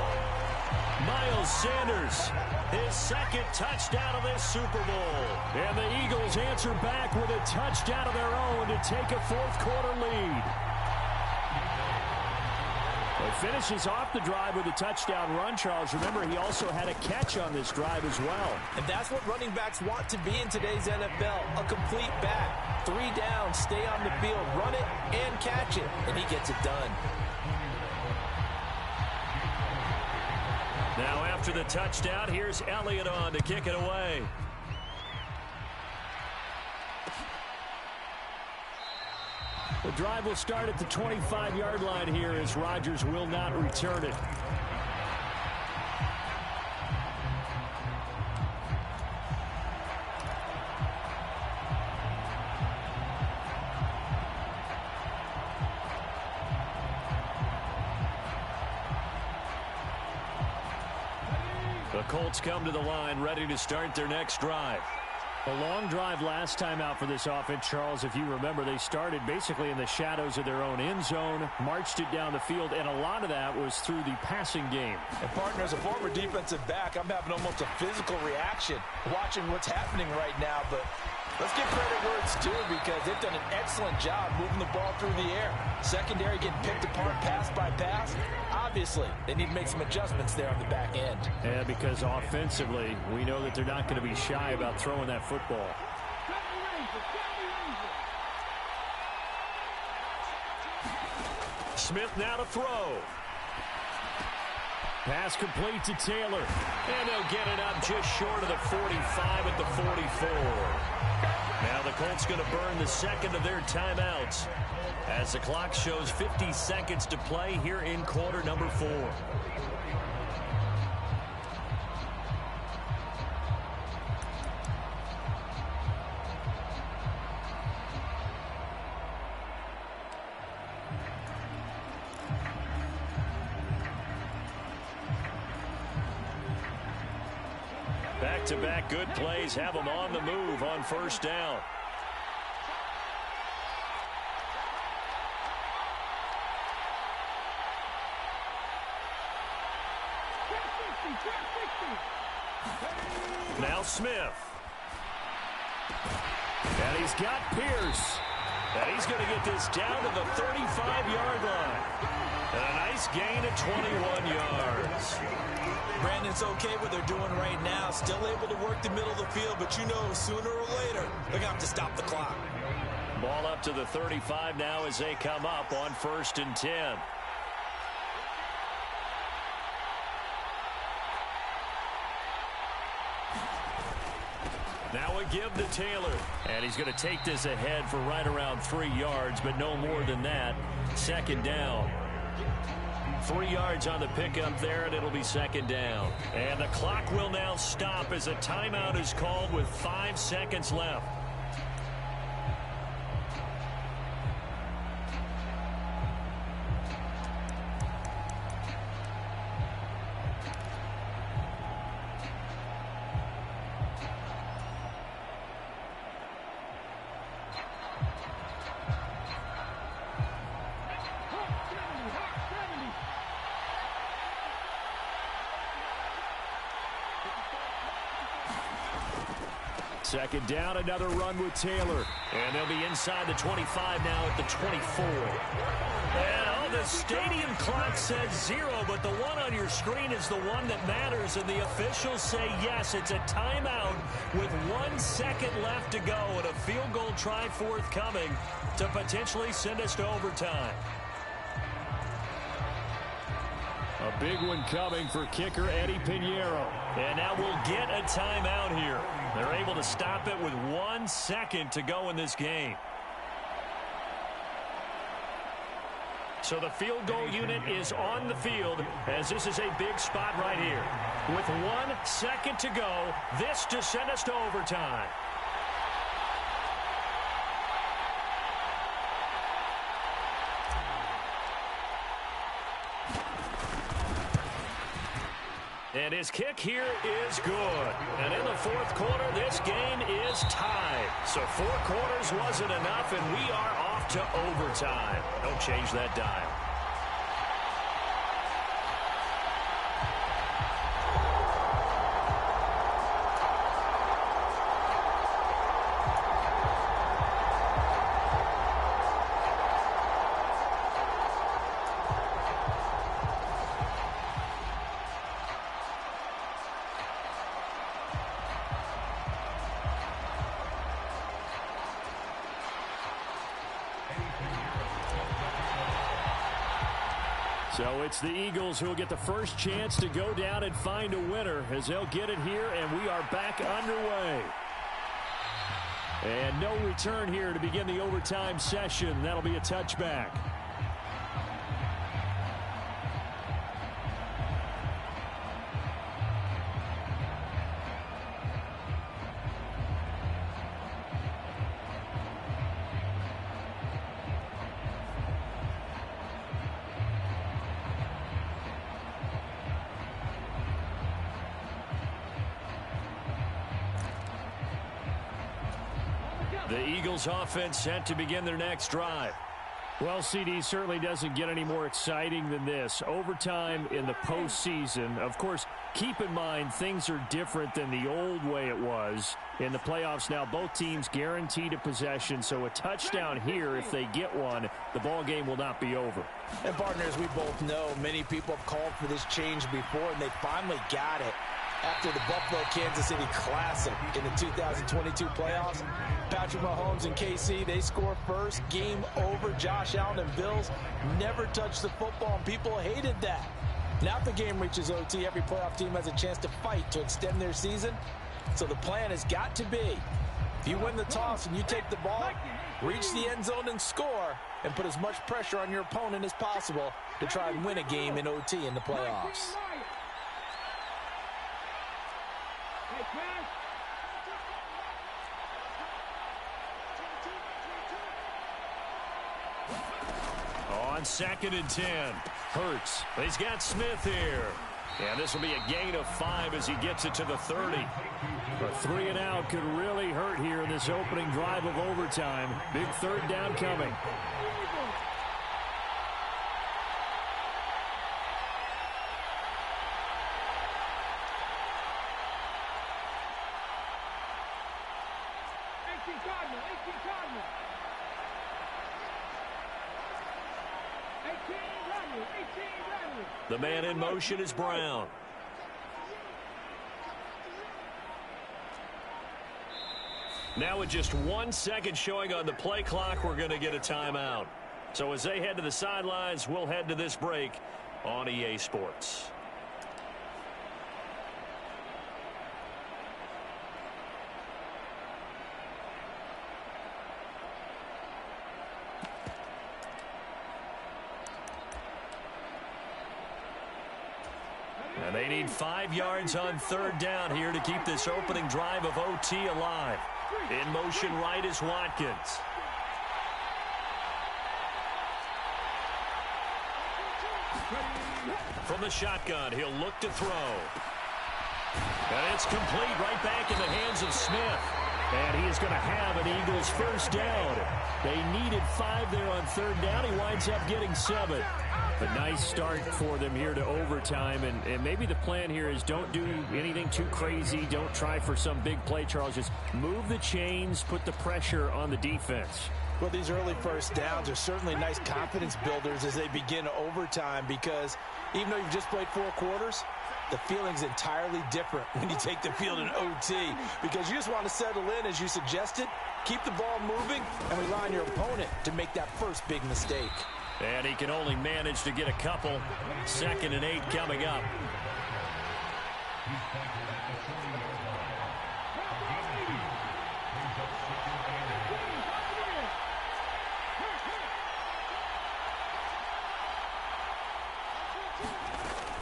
Miles Sanders, his 2nd touchdown of this Super Bowl. And the Eagles answer back with a touchdown of their own to take a 4th quarter lead. He finishes off the drive with a touchdown run, Charles. Remember, he also had a catch on this drive as well. And that's what running backs want to be in today's NFL, a complete back. 3 down, stay on the field, run it, and catch it. And he gets it done. Now after the touchdown, here's Elliott on to kick it away. The drive will start at the 25-yard line here as Rodgers will not return it. The Colts come to the line, ready to start their next drive. A long drive last time out for this offense, Charles. If you remember, they started basically in the shadows of their own end zone, marched it down the field, and a lot of that was through the passing game. And partner, as a former defensive back, I'm having almost a physical reaction watching what's happening right now. But Let's give credit where it's due because they've done an excellent job moving the ball through the air. Secondary getting picked apart pass by pass. Obviously, they need to make some adjustments there on the back end. Yeah, because offensively, we know that they're not going to be shy about throwing that football. Smith now to throw. Pass complete to Taylor. And they'll get it up just short of the 45 at the 44. Now the Colts going to burn the second of their timeouts as the clock shows 50 seconds to play here in quarter number 4. Back-to-back good plays have them on the move on first down. Now Smith. And he's got Pierce. And he's going to get this down to the 35-yard line. And a nice gain of 21 yards. Brandon's okay what they're doing right now. Still able to work the middle of the field, but you know sooner or later they're going to have to stop the clock. Ball up to the 35 now as they come up on 1st and 10. Now a give to Taylor. And he's going to take this ahead for right around 3 yards, but no more than that. Second down. 3 yards on the pickup there, and it'll be second down. And the clock will now stop as a timeout is called with 5 seconds left. Second down, another run with Taylor. And they'll be inside the 25 now at the 24. And the stadium clock says 0, but the one on your screen is the one that matters. And the officials say yes, it's a timeout with 1 second left to go and a field goal try forthcoming to potentially send us to overtime. A big one coming for kicker Eddie Pinheiro. And now we'll get a timeout here. They're able to stop it with 1 second to go in this game. So the field goal unit is on the field as this is a big spot right here. With 1 second to go, this to send us to overtime. And his kick here is good. And in the fourth quarter, this game is tied. So 4 quarters wasn't enough, and we are off to overtime. Don't change that dial. So it's the Eagles who will get the first chance to go down and find a winner as they'll get it here, and we are back underway. And no return here to begin the overtime session. That'll be a touchback. The Eagles offense set to begin their next drive. Well, CD certainly doesn't get any more exciting than this. Overtime in the postseason. Of course, keep in mind things are different than the old way it was. In the playoffs now, both teams guaranteed a possession, so a touchdown here, if they get one, the ball game will not be over. And partners, we both know many people have called for this change before, and they finally got it. After the Buffalo-Kansas City Classic in the 2022 playoffs, Patrick Mahomes and KC, they score first. Game over. Josh Allen and Bills never touched the football, and people hated that. Now if the game reaches OT, every playoff team has a chance to fight to extend their season. So the plan has got to be, if you win the toss and you take the ball, reach the end zone and score, and put as much pressure on your opponent as possible to try and win a game in OT in the playoffs. On 2nd and 10, Hurts. He's got Smith here. And this will be a gain of 5 as he gets it to the 30. A 3 and out could really hurt here in this opening drive of overtime. Big 3rd down coming. The man in motion is Brown. Now with just 1 second showing on the play clock, we're going to get a timeout. So as they head to the sidelines, we'll head to this break on EA Sports. And they need 5 yards on 3rd down here to keep this opening drive of OT alive. In motion right is Watkins. From the shotgun, he'll look to throw. And it's complete right back in the hands of Smith. And he is going to have an Eagles first down. They needed 5 there on 3rd down. He winds up getting 7. A nice start for them here to overtime. And maybe the plan here is don't do anything too crazy. Don't try for some big play, Charles. Just move the chains, put the pressure on the defense. Well, these early first downs are certainly nice confidence builders as they begin overtime, because even though you've just played 4 quarters, the feeling's entirely different when you take the field in OT, because you just want to settle in, as you suggested, keep the ball moving, and rely on your opponent to make that first big mistake. And he can only manage to get a couple. 2nd and 8 coming up.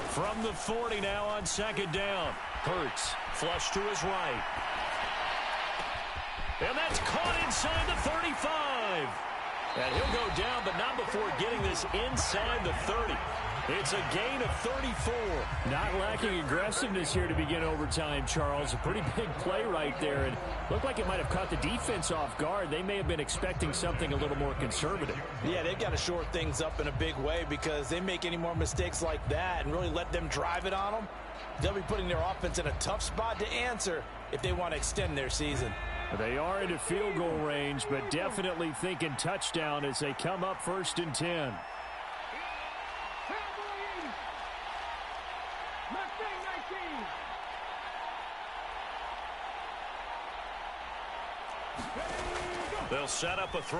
From the 40 now on 2nd down. Hurts, flush to his right. And that's caught inside the 35. And he'll go down, but not before getting this inside the 30. It's a gain of 34. Not lacking aggressiveness here to begin overtime, Charles. A pretty big play right there. And looked like it might have caught the defense off guard. They may have been expecting something a little more conservative. Yeah, they've got to shore things up in a big way, because they make any more mistakes like that and really let them drive it on them, they'll be putting their offense in a tough spot to answer if they want to extend their season. They are into field goal range, but definitely thinking touchdown as they come up 1st and 10. They'll set up a throw.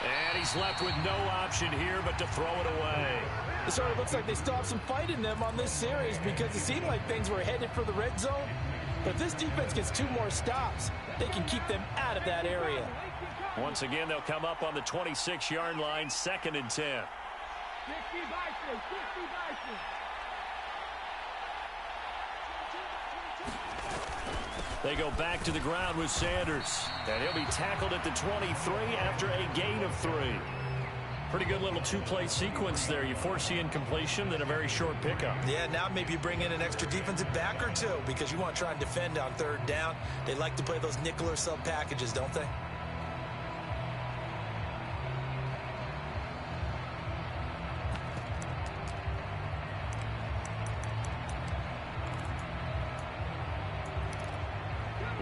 And he's left with no option here but to throw it away. It sort of looks like they still have some fight in them on this series, because it seemed like things were headed for the red zone. But if this defense gets 2 more stops, they can keep them out of that area. Once again, they'll come up on the 26-yard line, 2nd and 10. They go back to the ground with Sanders. And he'll be tackled at the 23 after a gain of 3. Pretty good little 2-play sequence there. You force the incompletion, then a very short pickup. Yeah, now maybe you bring in an extra defensive back or 2, because you want to try and defend on 3rd down. They like to play those nickel or sub packages, don't they?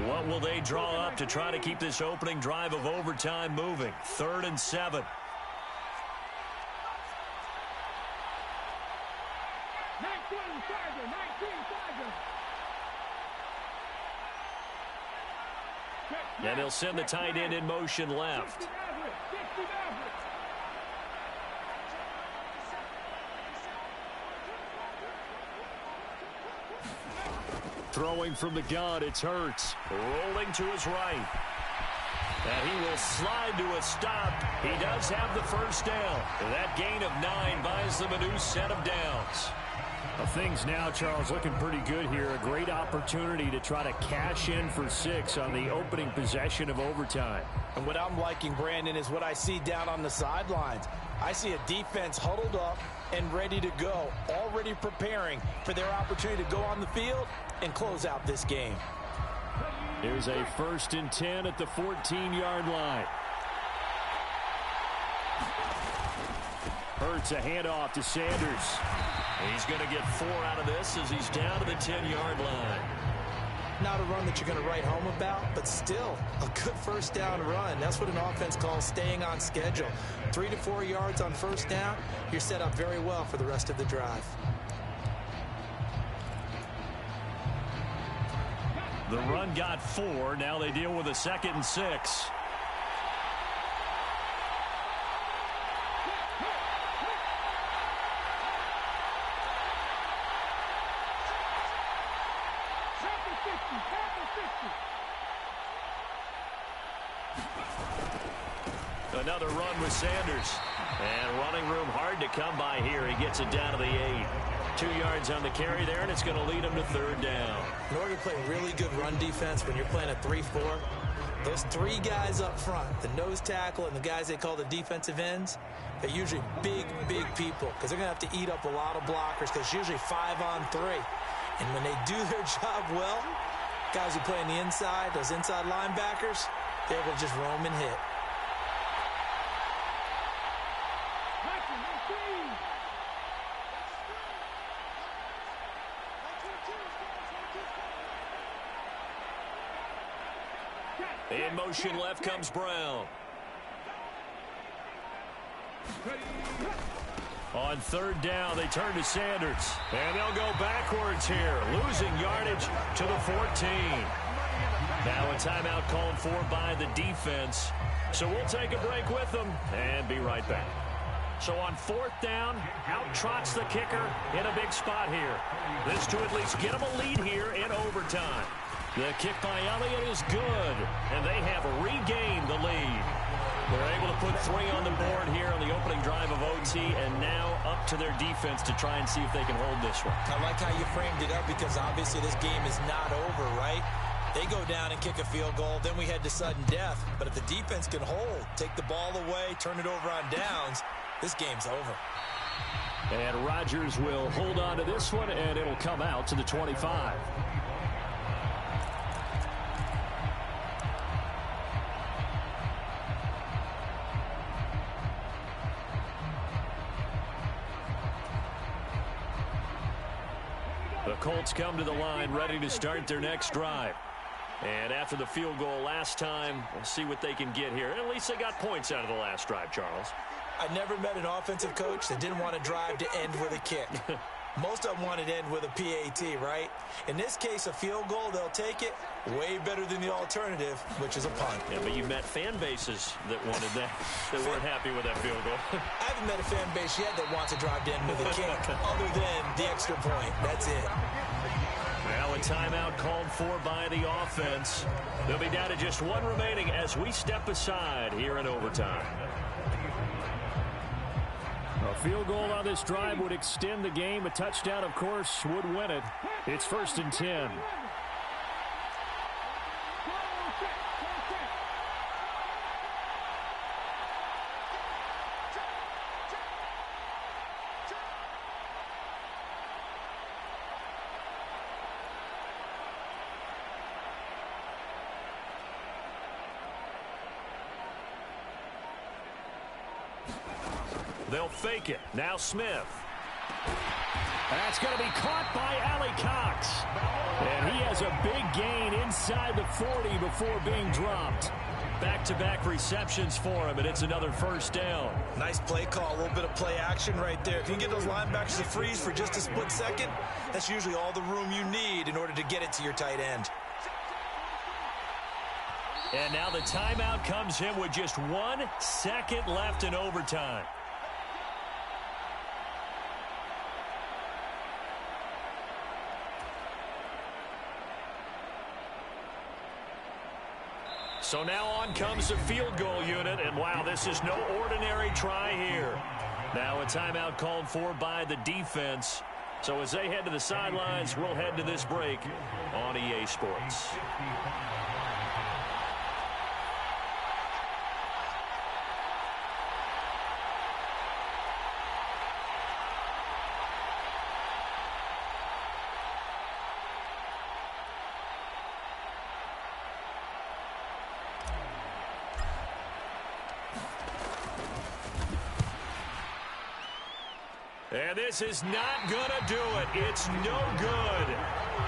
What will they draw up to try to keep this opening drive of overtime moving? 3rd and 7. And they'll send the tight end in motion left. Throwing from the gun, it's Hurts. Rolling to his right. And he will slide to a stop. He does have the first down. That gain of 9 buys them a new set of downs. Things now, Charles, looking pretty good here. A great opportunity to try to cash in for 6 on the opening possession of overtime. And what I'm liking, Brandon, is what I see down on the sidelines. I see a defense huddled up and ready to go, already preparing for their opportunity to go on the field and close out this game. Here's a 1st and 10 at the 14-yard line. Hurts a handoff to Sanders. He's going to get 4 out of this as he's down to the 10-yard line. Not a run that you're going to write home about, but still a good first down run. That's what an offense calls staying on schedule. 3 to 4 yards on first down, you're set up very well for the rest of the drive. The run got 4. Now they deal with a 2nd and 6. Another run with Sanders. And running room hard to come by here. He gets it down to the 8. 2 yards on the carry there, and it's going to lead him to 3rd down. In order to play really good run defense when you're playing a 3-4, those 3 guys up front, the nose tackle and the guys they call the defensive ends, they're usually big people because they're going to have to eat up a lot of blockers because it's usually 5 on 3. And when they do their job well, guys who play on the inside, those inside linebackers, they're able to just roam and hit. In motion left comes Brown. On 3rd down, they turn to Sanders. And they'll go backwards here, losing yardage to the 14. Now a timeout called for by the defense. So we'll take a break with them and be right back. So on 4th down, out trots the kicker in a big spot here. This to at least get them a lead here in overtime. The kick by Elliott is good, and they have regained the lead. They're able to put 3 on the board here on the opening drive of OT, and now up to their defense to try and see if they can hold this one. I like how you framed it up because obviously this game is not over, right? They go down and kick a field goal, then we head to sudden death. But if the defense can hold, take the ball away, turn it over on downs, this game's over. And Rodgers will hold on to this one, and it'll come out to the 25. The Colts come to the line ready to start their next drive. And after the field goal last time, we'll see what they can get here. At least they got points out of the last drive, Charles. I never met an offensive coach that didn't want a drive to end with a kick. Most of them wanted to end with a PAT, right? In this case, a field goal, they'll take it. Way better than the alternative, which is a punt. Yeah, but you've met fan bases that wanted that, that weren't happy with that field goal. I haven't met a fan base yet that wants a drive to end with a kick, other than the extra point. That's it. Now a timeout called for by the offense. They'll be down to just 1 remaining as we step aside here in overtime. A field goal on this drive would extend the game. A touchdown, of course, would win it. It's 1st and 10. They'll fake it. Now Smith. That's going to be caught by Allie Cox. And he has a big gain inside inside the 40 before being dropped. Back-to-back receptions for him, and it's another first down. Nice play call, a little bit of play action right there. If you get those linebackers to freeze for just a split second, that's usually all the room you need in order to get it to your tight end. And now the timeout comes in with just 1 second left in overtime. So now on comes the field goal unit, and wow, this is no ordinary try here. Now a timeout called for by the defense. So as they head to the sidelines, we'll head to this break on EA Sports. And this is not going to do it. It's no good.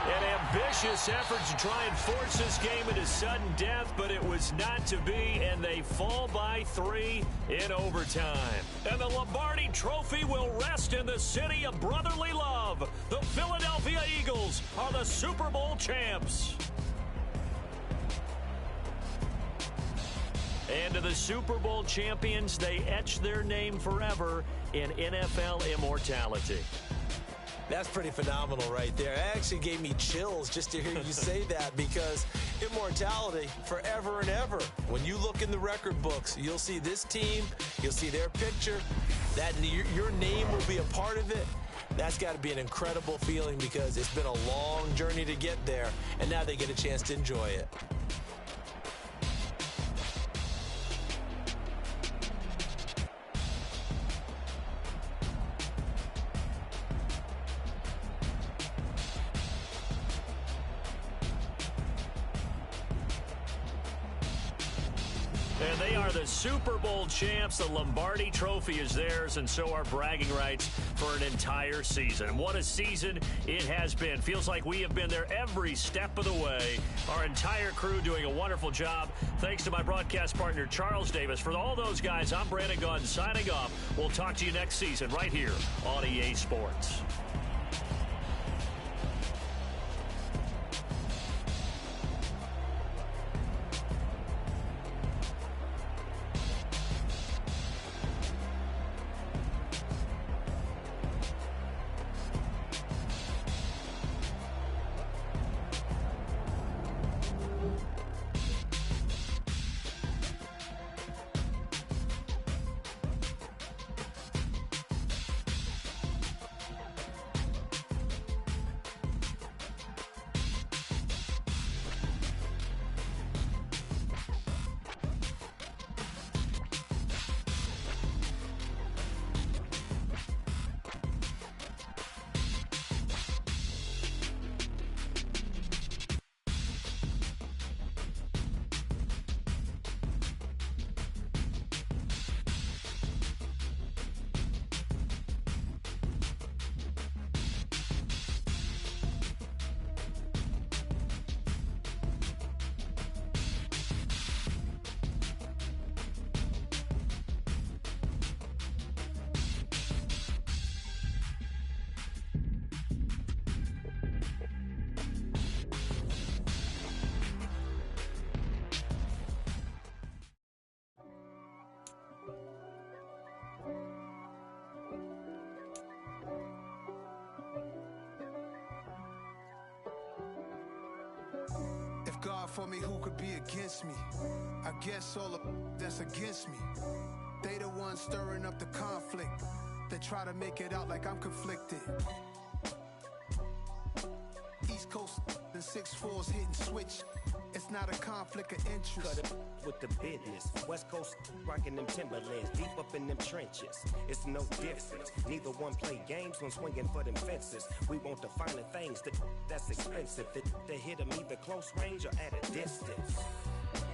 An ambitious effort to try and force this game into sudden death, but it was not to be, and they fall by 3 in overtime. And the Lombardi Trophy will rest in the city of brotherly love. The Philadelphia Eagles are the Super Bowl champs. And to the Super Bowl champions, they etch their name forever in NFL immortality. That's pretty phenomenal right there. It actually gave me chills just to hear you say that, because immortality forever and ever. When you look in the record books, you'll see this team, you'll see their picture, that your name will be a part of it. That's got to be an incredible feeling, because it's been a long journey to get there, and now they get a chance to enjoy it. And they are the Super Bowl champs. The Lombardi Trophy is theirs, and so are bragging rights for an entire season. What a season it has been. Feels like we have been there every step of the way. Our entire crew doing a wonderful job. Thanks to my broadcast partner, Charles Davis. For all those guys, I'm Brandon Gaudin signing off. We'll talk to you next season right here on EA Sports. God for me, who could be against me? I guess all of that's against me. They the ones stirring up the conflict. They try to make it out like I'm conflicted. East Coast and 6'4's hitting switch. It's not a conflict of interest. Cut it with the business. West Coast rocking them Timberlands, deep up in them trenches. It's no difference. Neither one play games when swinging for them fences. We want the finer things that's expensive. They hit them either close range or at a distance.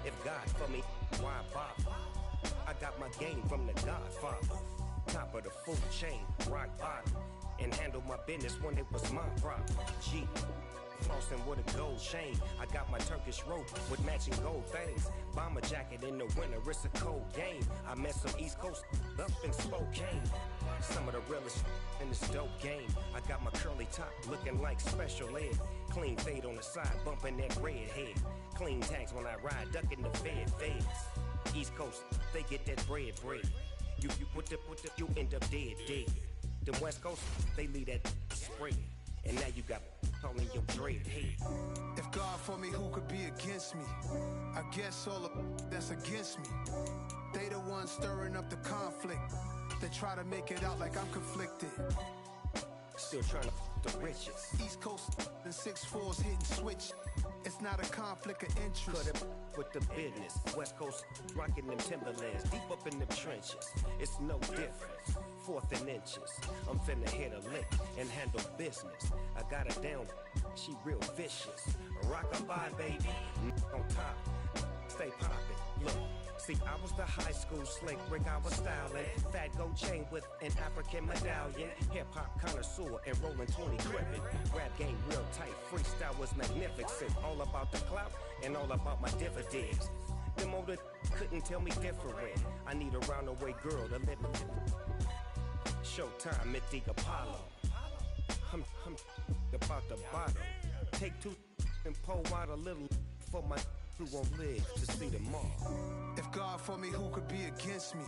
If God for me, why bother? I got my game from the Godfather. Top of the food chain, rock bottom. And handle my business when it was my problem. G. Flossing with a gold chain. I got my Turkish rope with matching gold things. Bomber jacket in the winter, it's a cold game. I met some East Coast up in Spokane. Some of the realest in this dope game. I got my curly top looking like special ed. Clean fade on the side, bumping that red head. Clean tags when I ride, ducking the feds. East Coast, they get that bread. You you end up dead. Them West Coast, they leave that spread. And now you got all in your dread head. If God for me, who could be against me? I guess all of that's against me. They the ones stirring up the conflict. They try to make it out like I'm conflicted. Still trying to the riches. East Coast and 6'4s hitting switch. It's not a conflict of interest. Cut it with the business. West Coast rocking them Timberlands. Deep up in them trenches. It's no difference. 4th and inches. I'm finna hit a lick and handle business. I got her down. She real vicious. Rock-a-bye, baby. On top. Stay poppin'. Look. See, I was the high school slick Rick, I was styling. Fat gold chain with an African medallion. Hip-hop connoisseur and rolling 20 cribbin'. Rap game real tight, freestyle was magnificent. All about the clout and all about my dividends. Them older couldn't tell me different. I need a roundaway girl to live with. Showtime, Mythic Apollo. I'm about the bottom. Take 2 and pour out a little for my who won't live to see tomorrow. If God for me, who could be against me?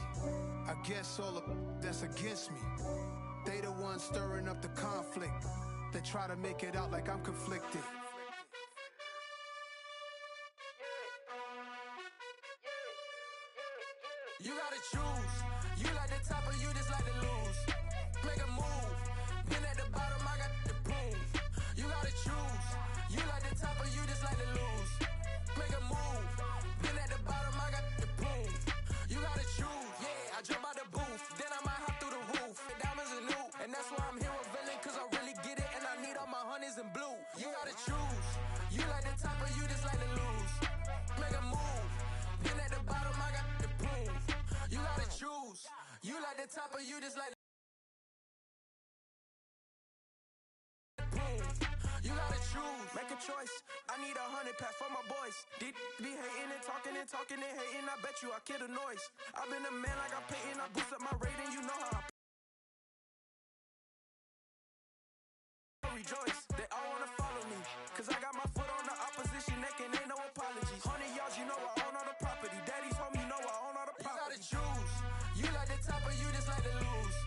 I guess all of that's against me. They the ones stirring up the conflict. They try to make it out like I'm conflicted. You gotta choose. You like the top or you just like to lose. Make a move. Been at the bottom, I got the proof. You gotta choose. You like the top or you just like to lose. Make a move. Been at the bottom, I got the proof. You gotta choose. Yeah, I jump out the booth. Then I might hop through the roof. The diamonds are new. And that's why I'm here with villain. Cause I really get it. And I need all my honeys in blue. You gotta choose. You like the top or you just like to lose. Make a move. Been at the bottom, I got the proof. You gotta choose. You like the top or you just like the proof. You gotta choose. Make a choice. I need 100 pack for my boys. Be hating and talking and hating. I bet you I kill the noise. I've been a man like I'm Peyton. I boost up my rating. You know how I rejoice. They all wanna follow me. Cause I got my foot on the opposition neck and ain't no apologies. 100 yards, you know I own all the property. Daddy's home, you know I own all the property. You gotta choose. You like the top or you just like to lose.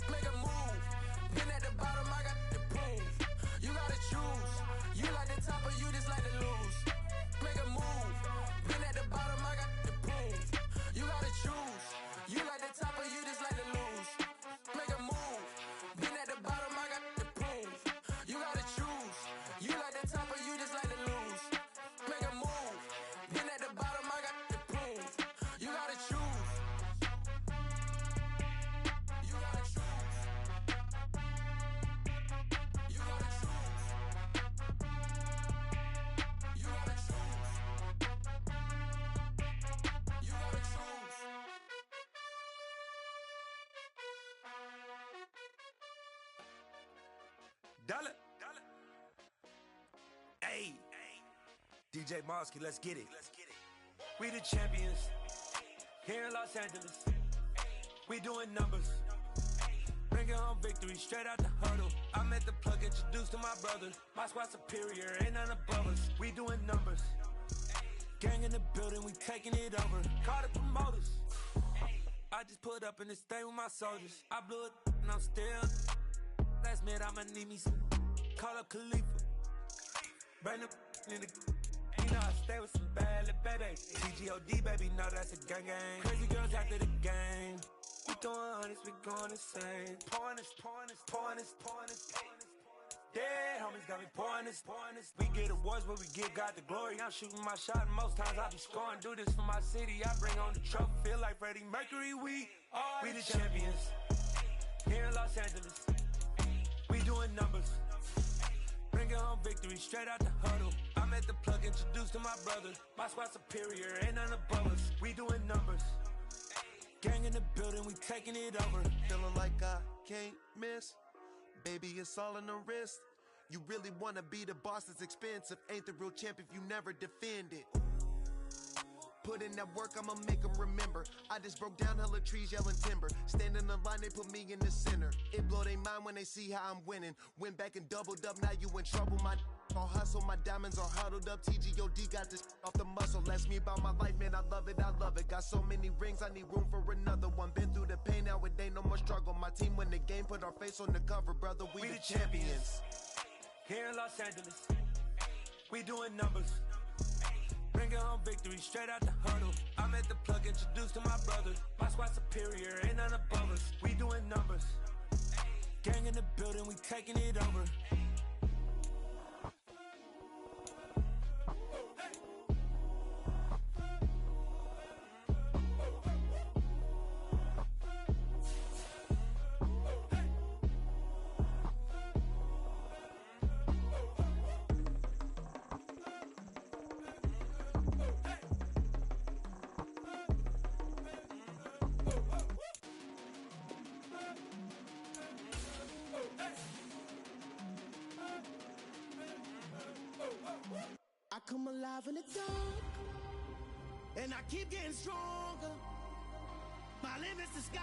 Make a move. Been at the bottom, I got the proof. You gotta choose. You like the top or you just like to lose. Make a move. Been at the bottom, I got the proof. You gotta choose. You like the top or you just like to lose. Make a move. Been at the bottom, I got the proof. You gotta choose. You like the top or you just like to lose. Make a move. Been at the bottom, I got the proof. You gotta choose. You gotta choose. You gotta choose. You gotta choose. You gotta choose. Dollar. Hey. DJ Mosky, let's get it. We the champions here in Los Angeles. We doing numbers. Bringing home victory straight out the huddle. I'm at the plug, introduced to my brother. My squad superior, ain't none above us. We doing numbers. Gang in the building, we taking it over. Call the promoters. I just put up in this thing with my soldiers. I blew it and I'm still. Last minute I'ma need me some. Call up Khalifa. Bring the in the. You know I stay with some bad little baby. TGOD baby, know that's a gang gang. Crazy girls after the game. We throwing hundreds, we going insane. Pouring this. Dead homies got me pouring this. We get awards, but we give God the glory. I'm shooting my shot, and most times I be scoring. Do this for my city, I bring on the trophy. Feel like Freddie Mercury, we the champions. Here in Los Angeles, we doing numbers. Bringing home victory straight out the huddle. I'm at the plug, introduced to my brother. My squad superior, ain't none above us. We doing numbers. Gang in the building, we taking it over. Feeling like I can't miss. Baby, it's all in the wrist. You really wanna be the boss, it's expensive. Ain't the real champ if you never defend it. Put in that work, I'ma make them remember. I just broke down hella trees, yelling timber. Stand in the line, they put me in the center. It blow they mind when they see how I'm winning. Went back and doubled up, now you in trouble. My all hustle, my diamonds are huddled up. TGOD got this off the muscle. That's me about my life, man, I love it, I love it. Got so many rings, I need room for another one. Been through the pain, now it ain't no more struggle. My team win the game, put our face on the cover, brother. We the champions. Here in Los Angeles, we doing numbers. Bringing home victory straight out the huddle. I'm at the plug, introduced to my brothers. My squad superior, ain't none above us. We doing numbers. Gang in the building, we taking it over. I come alive in the dark, and I keep getting stronger. My limit's the sky.